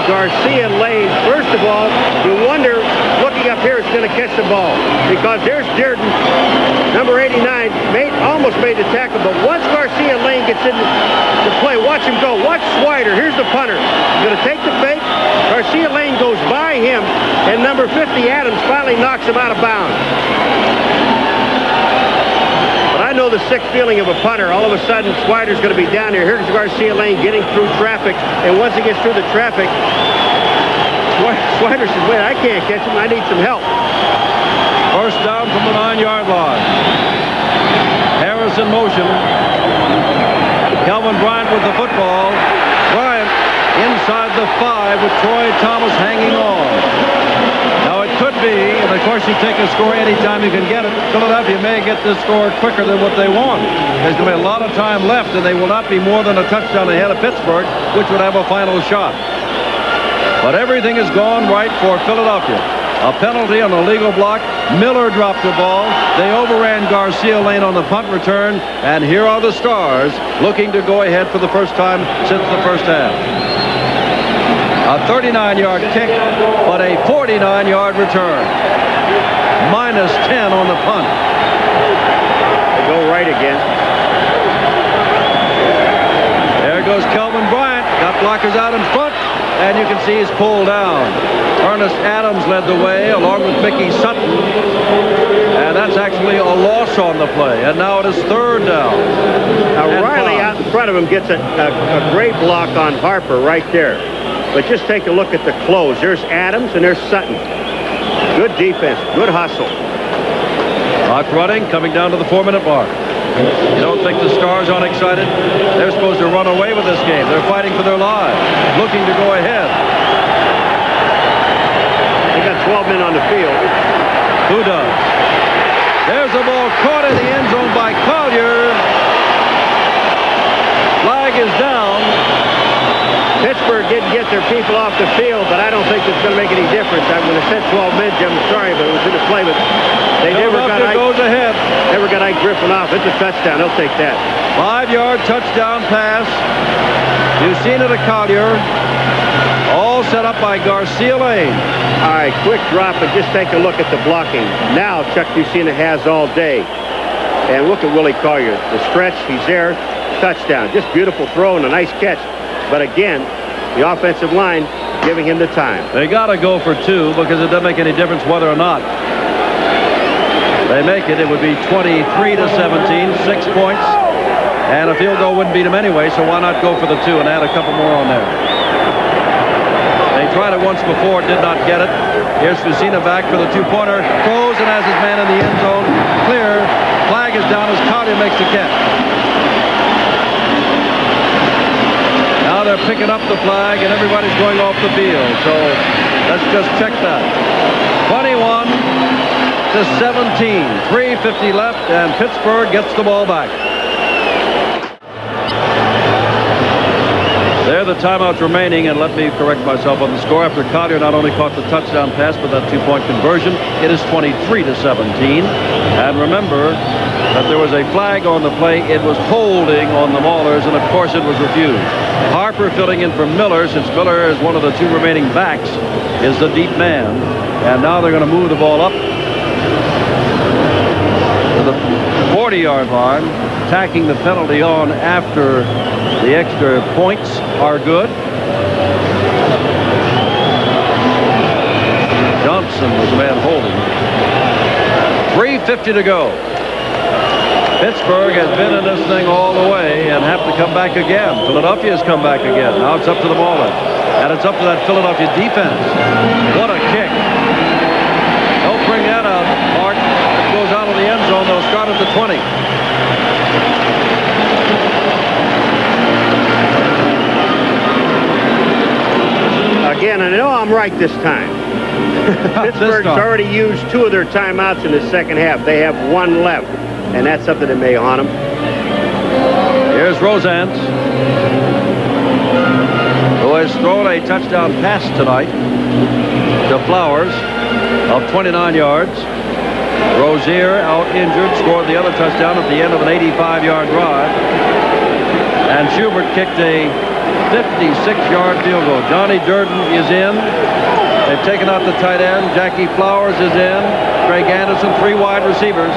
Garcia Lane, first of all, you wonder, looking up here, is going to catch the ball. Because there's Dirden, number 89, almost made the tackle. But once Garcia Lane gets into play, watch him go. Watch Swider. Here's the punter. He's going to take the fake. Garcia Lane goes by him, and number 50, Adams, finally knocks him out of bounds. I know the sick feeling of a punter. All of a sudden, Swider's going to be down here. Here's Garcia Lane getting through traffic. And once he gets through the traffic, Swider says, wait, I can't catch him. I need some help. First down from the 9-yard line. Harris in motion. Kelvin Bryant with the football. Bryant inside the 5 with Troy Thomas hanging on. Now it could be, and of course you take a score anytime you can get it. Philadelphia may get this score quicker than what they want. There's going to be a lot of time left, and they will not be more than a touchdown ahead of Pittsburgh, which would have a final shot. But everything has gone right for Philadelphia. A penalty on a legal block. Miller dropped the ball. They overran Garcia Lane on the punt return, and here are the Stars looking to go ahead for the first time since the first half. A 39-yard kick, but a 49-yard return. Minus 10 on the punt. They go right again. There goes Kelvin Bryant. Got blockers out in front, and you can see he's pulled down. Ernest Adams led the way, along with Mickey Sutton. And that's actually a loss on the play. And now it is third down. Now Riley out in front of him gets a great block on Harper right there. But just take a look at the close. There's Adams and there's Sutton. Good defense, good hustle. Clock running, coming down to the 4-minute mark. You don't think the Stars aren't excited? They're supposed to run away with this game. They're fighting for their lives, looking to go ahead. They got 12 men on the field. Who does? There's the ball caught in the end zone by Collier. Flag is down. Pittsburgh didn't get their people off the field, but I don't think it's going to make any difference. I'm going to set 12 men, Jim. I'm sorry, but it was in the play. But they never got Ike Griffin off. It's a touchdown. They'll take that. 5-yard touchdown pass. Fusina to Collier. All set up by Garcia Lane. All right, quick drop, and just take a look at the blocking. Now Chuck Fusina has all day. And look at Willie Collier. The stretch, he's there. Touchdown. Just beautiful throw and a nice catch. But again, the offensive line giving him the time. They got to go for 2 because it doesn't make any difference whether or not they make it. It would be 23-17, 6 points. And a field goal wouldn't beat them anyway, so why not go for the 2 and add a couple more on there? They tried it once before, did not get it. Here's Fusina back for the 2-pointer. Throws and has his man in the end zone. Clear. Flag is down as Collier makes the catch. Now they're picking up the flag and everybody's going off the field. So let's just check that. 21-17. 3:50 left and Pittsburgh gets the ball back. There are the timeouts remaining, and let me correct myself on the score. After Collier not only caught the touchdown pass, but that 2-point conversion, it is 23-17. And remember that there was a flag on the play. It was holding on the Maulers, and of course it was refused. Harper filling in for Miller, since Miller is one of the 2 remaining backs, is the deep man. And now they're going to move the ball up to the 40-yard line, tacking the penalty on after the extra points are good. Johnson was the man holding. 3:50 to go. Pittsburgh has been in this thing all the way and have to come back again. Philadelphia's come back again. Now it's up to the Maulers. And it's up to that Philadelphia defense. What a kick. Don't bring that out, Mark. It goes out of the end zone. They'll start at the 20. Again, I know I'm right this time. Pittsburgh's already used 2 of their timeouts in the second half. They have 1 left, and that's something that may haunt them. Here's Rosance, who has thrown a touchdown pass tonight to Flowers of 29 yards. Rozier, out injured, scored the other touchdown at the end of an 85-yard drive. And Schubert kicked a 56-yard field goal. Johnnie Dirden is in. They've taken out the tight end. Jackie Flowers is in. Craig Anderson, 3 wide receivers.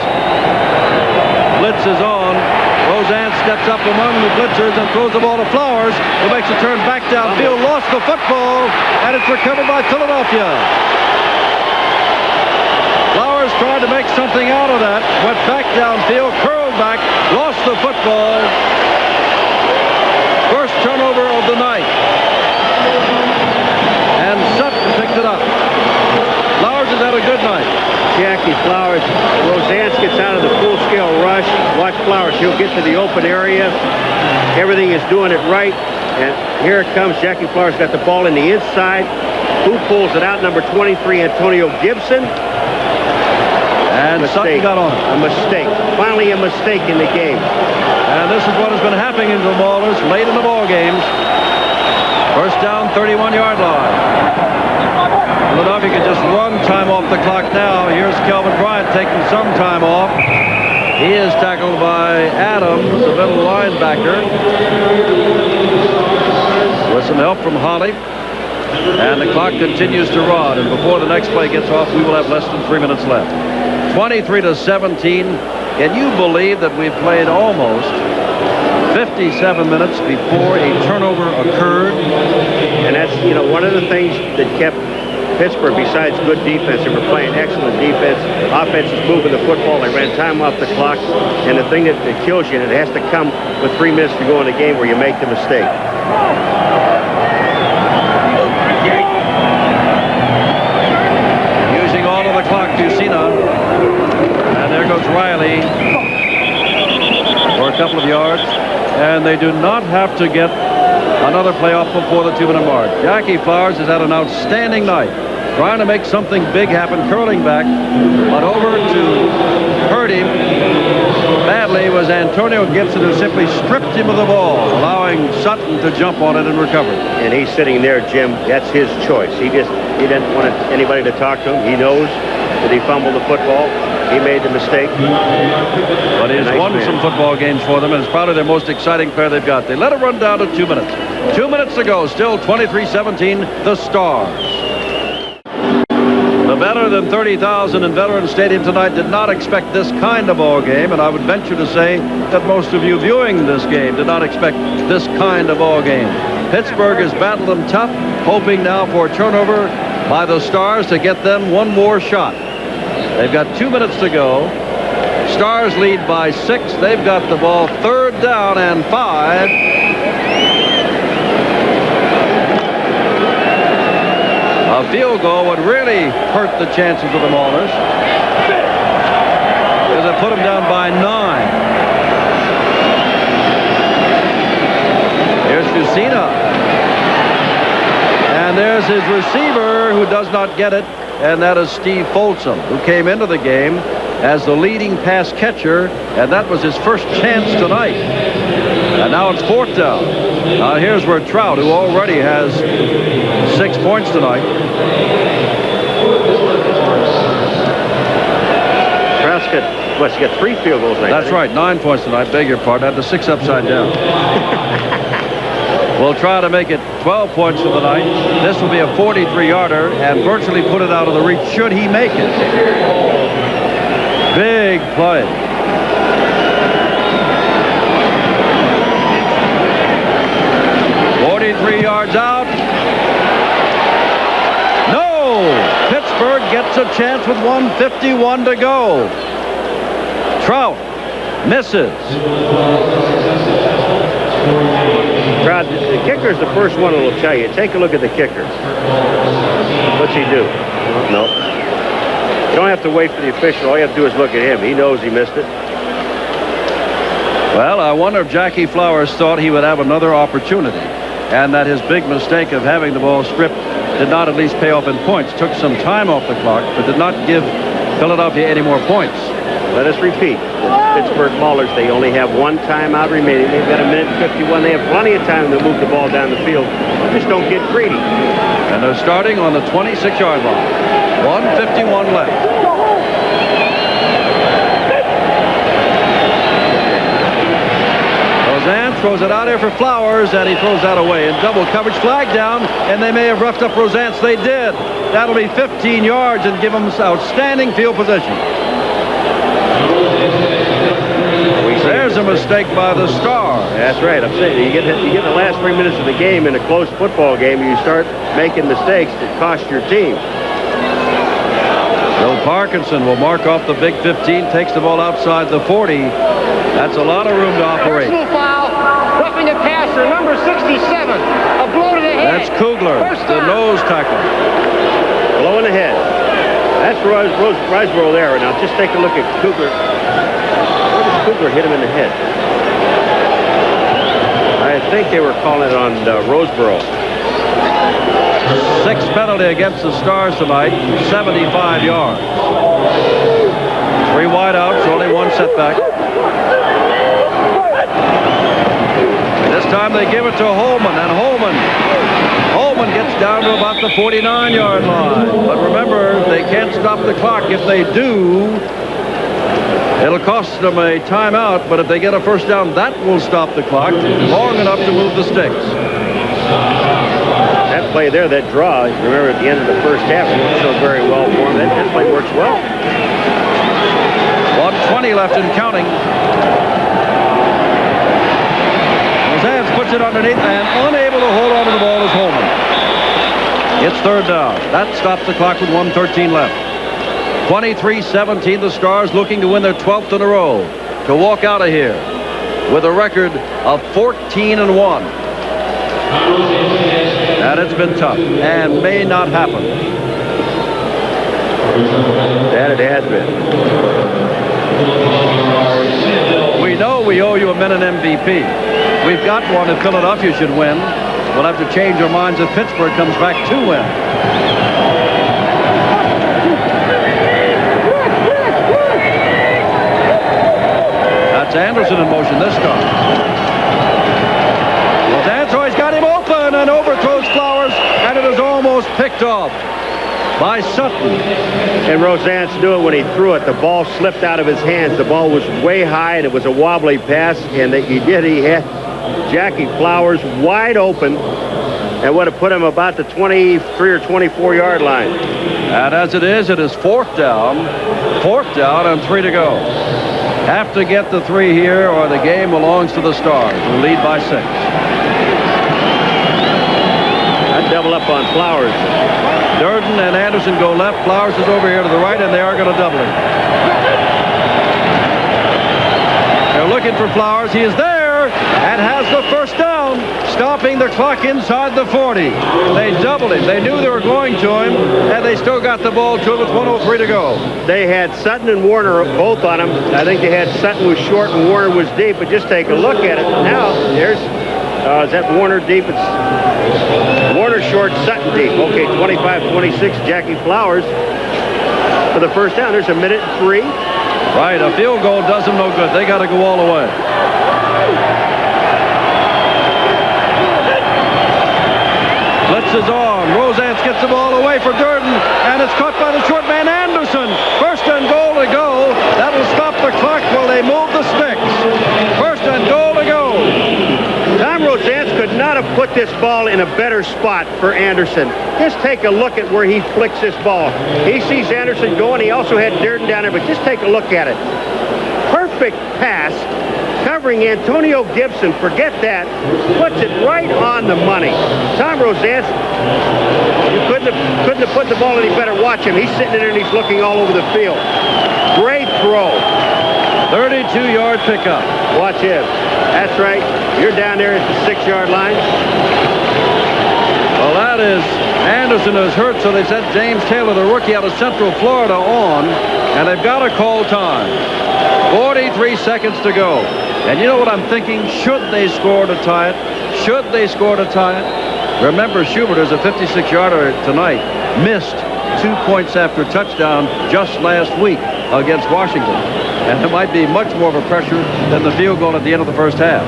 Blitz is on. Roseanne steps up among the blitzers and throws the ball to Flowers, who makes a turn back downfield, lost the football, and it's recovered by Philadelphia. Flowers tried to make something out of that, went back downfield, curled back, lost the football. First turnover of the night. And Sutton picked it up. Flowers has had a good night. Jackie Flowers. Rosance gets out of the full-scale rush. Watch Flowers. He'll get to the open area. Everything is doing it right. And here it comes. Jackie Flowers got the ball in the inside. Who pulls it out? Number 23, Antonio Gibson. And Sutton got on. A mistake. Finally a mistake in the game. And this is what has been happening in the Maulers late in the ball games. First down, 31-yard line. Philadelphia can just run time off the clock now. Here's Kelvin Bryant taking some time off. He is tackled by Adams, the middle linebacker, with some help from Holly. And the clock continues to run. And before the next play gets off, we will have less than 3 minutes left. 23-17. Can you believe that we've played almost 57 minutes before a turnover occurred? And that's, you know, one of the things that kept Pittsburgh, besides good defense, they were playing excellent defense. Offense is moving the football. They ran time off the clock. And the thing that kills you, and it has to come with 3 minutes to go in a game where you make the mistake. ball on the clock, Fusina. And there goes Riley for a couple of yards. And they do not have to get another play off before the 2-minute mark. Jackie Flowers has had an outstanding night, trying to make something big happen, curling back. But over to hurt him badly was Antonio Gibson, who simply stripped him of the ball, allowing Sutton to jump on it and recover. And he's sitting there, Jim. That's his choice. He didn't want anybody to talk to him. He knows that he fumbled the football. He made the mistake. But he's won some football games for them, and it's probably their most exciting player they've got. They let it run down to 2 minutes. 2 minutes to go, still 23-17, the Stars. The better than 30,000 in Veterans Stadium tonight did not expect this kind of ball game, and I would venture to say that most of you viewing this game did not expect this kind of ball game. Pittsburgh has battled them tough, hoping now for a turnover by the Stars to get them one more shot. They've got 2 minutes to go. Stars lead by 6. They've got the ball 3rd down and 5. A field goal would really hurt the chances of the Maulers, because it put them down by 9. Here's Fusina. And there's his receiver, who does not get it, and that is Steve Folsom, who came into the game as the leading pass catcher, and that was his first chance tonight. And now it's 4th down. Now here's where Trout, who already has 6 points tonight. Trout's got 3 field goals tonight. That's right, 9 points tonight. Beg your pardon. I had the 6 upside down. We'll try to make it 12 points for the night. This will be a 43-yarder and virtually put it out of the reach should he make it. Big play. Yards out. No! Pittsburgh gets a chance with 1:51 to go. Trout misses. Trout, the kicker's the first one that will tell you. Take a look at the kicker. What's he do? No. You don't have to wait for the official. All you have to do is look at him. He knows he missed it. Well, I wonder if Jackie Flowers thought he would have another opportunity, and that his big mistake of having the ball stripped did not at least pay off in points. Took some time off the clock, but did not give Philadelphia any more points. Let us repeat. The Pittsburgh Maulers, they only have 1 timeout remaining. They've got 1:51. They have plenty of time to move the ball down the field. Just don't get greedy. And they're starting on the 26-yard line. 1:51 left. Roseanne throws it out here for Flowers, and he throws that away. In double coverage, flag down, and they may have roughed up Roseanne. They did. That'll be 15 yards and give them outstanding field position. There's a mistake by the Stars. That's right. I'm saying you get the last 3 minutes of the game in a close football game, and you start making mistakes that cost your team. Bill Parkinson will mark off the big 15, takes the ball outside the 40. That's a lot of room to operate. Personal foul, roughing the passer, number 67. A blow to the head. That's Kugler, the nose tackle. Blow in the head. That's Riseborough there. Now just take a look at Kugler. Where does Kugler hit him in the head? I think they were calling it on Roseboro. 6th penalty against the Stars tonight, 75 yards. 3 wideouts, only 1 setback. This time they give it to Holman, and Holman gets down to about the 49-yard line. But remember, they can't stop the clock. If they do, it'll cost them a timeout, but if they get a first down, that will stop the clock long enough to move the sticks. That play there, that draw, remember at the end of the first half, it worked so very well for him. That play works well. 1:20 left and counting. Roseanne puts it underneath, and unable to hold on to the ball is Holman. It's 3rd down. That stops the clock with 1:13 left. 23-17, the Stars looking to win their 12th in a row, to walk out of here with a record of 14-1. And it's been tough and may not happen. That it has been. We know we owe you a minute MVP. We've got one that Philadelphia should win. We'll have to change our minds if Pittsburgh comes back to win. That's Anderson in motion this time. Well, Danzo, he's got him open and overthrows Flowers, and it is almost picked off by Sutton. And Roseance knew it when he threw it. The ball slipped out of his hands. The ball was way high, and it was a wobbly pass, and he had Jackie Flowers wide open and would have put him about the 23 or 24-yard line. And as it is 4th down and 3 to go. Have to get the 3 here, or the game belongs to the Stars, who lead by 6. That double up on Flowers. Dirden and Anderson go left. Flowers is over here to the right, and they are going to double him. They're looking for Flowers. He is there and has the first down, stopping the clock inside the 40. They doubled him. They knew they were going to him, and they still got the ball to him with 1:03 to go. They had Sutton and Warner both on him. I think they had Sutton was short and Warner was deep, but just take a look at it. Now, there's, is that Warner deep? It's Warner short, Sutton deep. Okay, 25-26, Jackie Flowers for the first down. There's a minute and 3. Right, a field goal does them no good. They got to go all the way. Blitz is on. Roseance gets the ball away for Dirden, and it's caught by the short man Anderson. First and goal to go. That will stop the clock while they move the sticks. First and goal to go. Tom Roseance could not have put this ball in a better spot for Anderson. Just take a look at where he flicks this ball. He sees Anderson going. He also had Dirden down there, but just take a look at it. Perfect pass, covering Antonio Gibson. Forget that. Puts it right on the money. Tom Roseance, you couldn't have put the ball any better. Watch him. He's sitting there and he's looking all over the field. Great throw. 32-yard pickup. Watch him. That's right. You're down there at the 6-yard line. Well, that is, Anderson is hurt, so they sent James Taylor, the rookie out of Central Florida, on, and they've got to call time. 43 seconds to go. And you know what I'm thinking? Should they score to tie it? Should they score to tie it? Remember, Schubert is a 56-yarder tonight. Missed 2 points after touchdown just last week against Washington. And it might be much more of a pressure than the field goal at the end of the first half.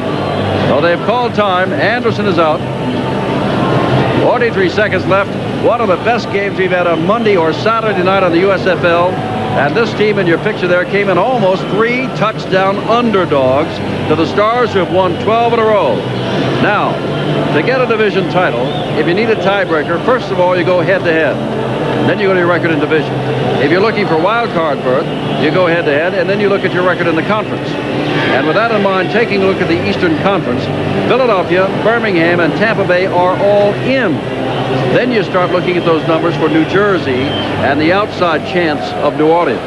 So they've called time. Anderson is out. 43 seconds left. One of the best games we've had on Monday or Saturday night on the USFL. And this team in your picture there came in almost 3 touchdown underdogs to the Stars, who have won 12 in a row. Now, to get a division title, if you need a tiebreaker, first of all, you go head-to-head. Then you go to your record in division. If you're looking for wild card berth, you go head-to-head, and then you look at your record in the conference. And with that in mind, taking a look at the Eastern Conference, Philadelphia, Birmingham, and Tampa Bay are all in. Then you start looking at those numbers for New Jersey and the outside chance of New Orleans.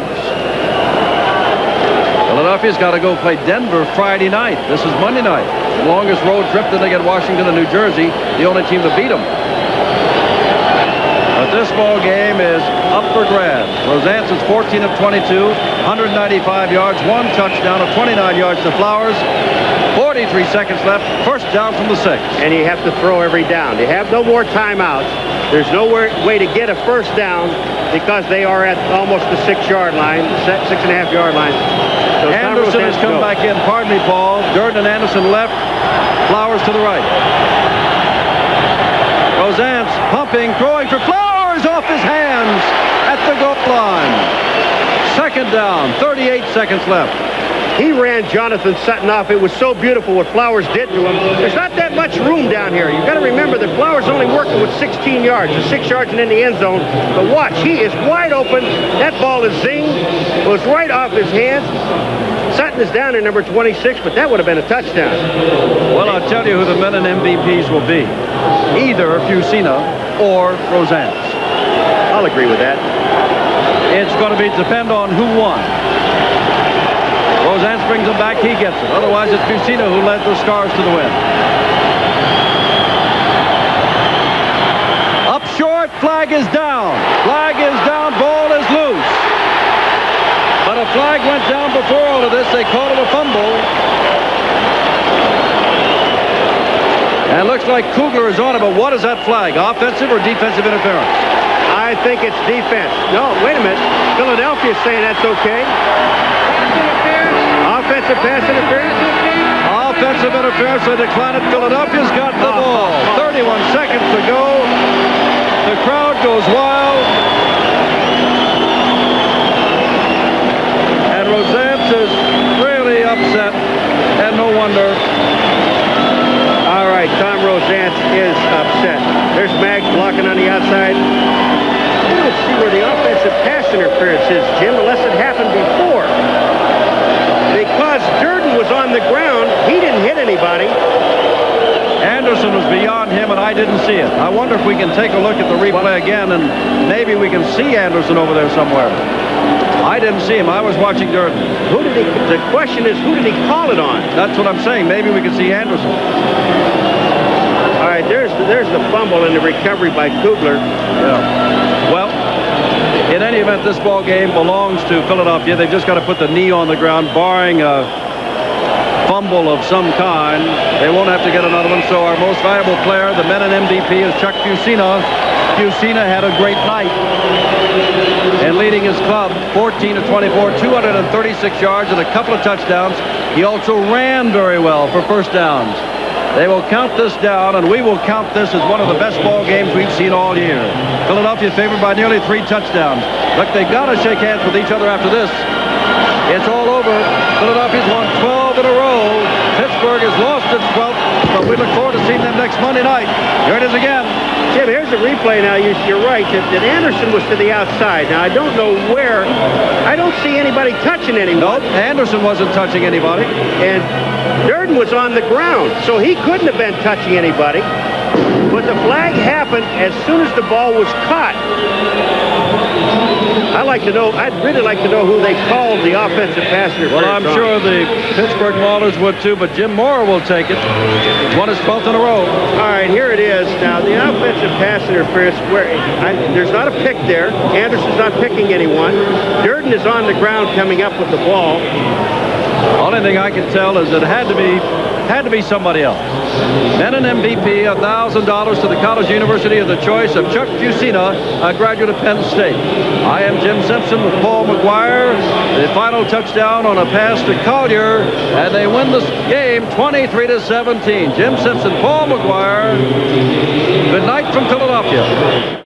Philadelphia's got to go play Denver Friday night. This is Monday night. The longest road trip. Then they get Washington and New Jersey, the only team to beat them. But this ball game is up for grabs. Roseance is 14 of 22, 195 yards, 1 touchdown of 29 yards to Flowers. 43 seconds left. First down from the 6. And you have to throw every down. You have no more timeouts. There's no way to get a first down because they are at almost the 6-yard line, 6.5-yard line. So Anderson has come back in. Pardon me, Paul. Dirden and Anderson left. Flowers to the right. Roseance pumping, throwing for Flowers off his hands at the goal line. Second down, 38 seconds left. He ran Jonathan Sutton off. It was so beautiful what Flowers did to him. There's not that much room down here. You've got to remember that Flowers only working with 16 yards, 6 yards and in the end zone. But watch, he is wide open. That ball is zinged. It was right off his hands. Sutton is down in number 26, but that would have been a touchdown. Well, I'll tell you who the men and MVPs will be. Either Fusina or Roseance. I'll agree with that. It's going to depend on who won. Roseance brings him back, he gets it. Otherwise, it's Fusina who led the Stars to the win. Up short, Flag is down. Flag is down. Ball is loose. But a flag went down before all of this. They called it a fumble. And it looks like Kugler is on it, but what is that flag? Offensive or defensive interference? I think it's defense. No, wait a minute. Philadelphia's saying that's okay. Offensive pass interference? Offensive interference. They decline it. Philadelphia's got the ball. 31 seconds to go. The crowd goes wild. And Rosance is really upset. And no wonder. All right, Tom Rosance is upset. There's Maggs blocking on the outside. We don't see where the offensive pass interference is, Jim, unless it happened before. Because Dirden was on the ground, he didn't hit anybody. Anderson was beyond him, and I didn't see it. I wonder if we can take a look at the replay again, and maybe we can see Anderson over there somewhere. I didn't see him. I was watching Dirden. The question is, who did he call it on? That's what I'm saying. Maybe we can see Anderson. All right, there's the fumble and the recovery by Kugler. Yeah. Well, in any event, this ball game belongs to Philadelphia. They've just got to put the knee on the ground, barring a fumble of some kind. They won't have to get another one. So our most valuable player, the Menon MVP, is Chuck Fusina. Fusina had a great night and leading his club 14 of 24, 236 yards and a couple of touchdowns. He also ran very well for first downs. They will count this down, and we will count this as one of the best ball games we've seen all year. Philadelphia favored by nearly 3 touchdowns. Look, they've got to shake hands with each other after this. It's all over. Philadelphia's won 12 in a row. Pittsburgh has lost its 12th, but we look forward to seeing them next Monday night. Here it is again. Jim, here's the replay now. You're right that Anderson was to the outside. Now, I don't know where. I don't see anybody touching anyone. Nope, Anderson wasn't touching anybody. And Dirden was on the ground, so he couldn't have been touching anybody. But the flag happened as soon as the ball was caught. I'd really like to know who they called the offensive pass interference. Well, I'm sure the Pittsburgh Maulers would too, but Jim Mora will take it. Won his 12th in a row. All right, here it is. Now, the offensive pass interference, there's not a pick there. Anderson's not picking anyone. Dirden is on the ground coming up with the ball. Only thing I can tell is it had to be somebody else. Then an MVP, $1,000 to the college university of the choice of Chuck Fusina, a graduate of Penn State. I am Jim Simpson with Paul McGuire. The final touchdown on a pass to Collier, and they win this game 23-17. Jim Simpson, Paul McGuire. Good night from Philadelphia.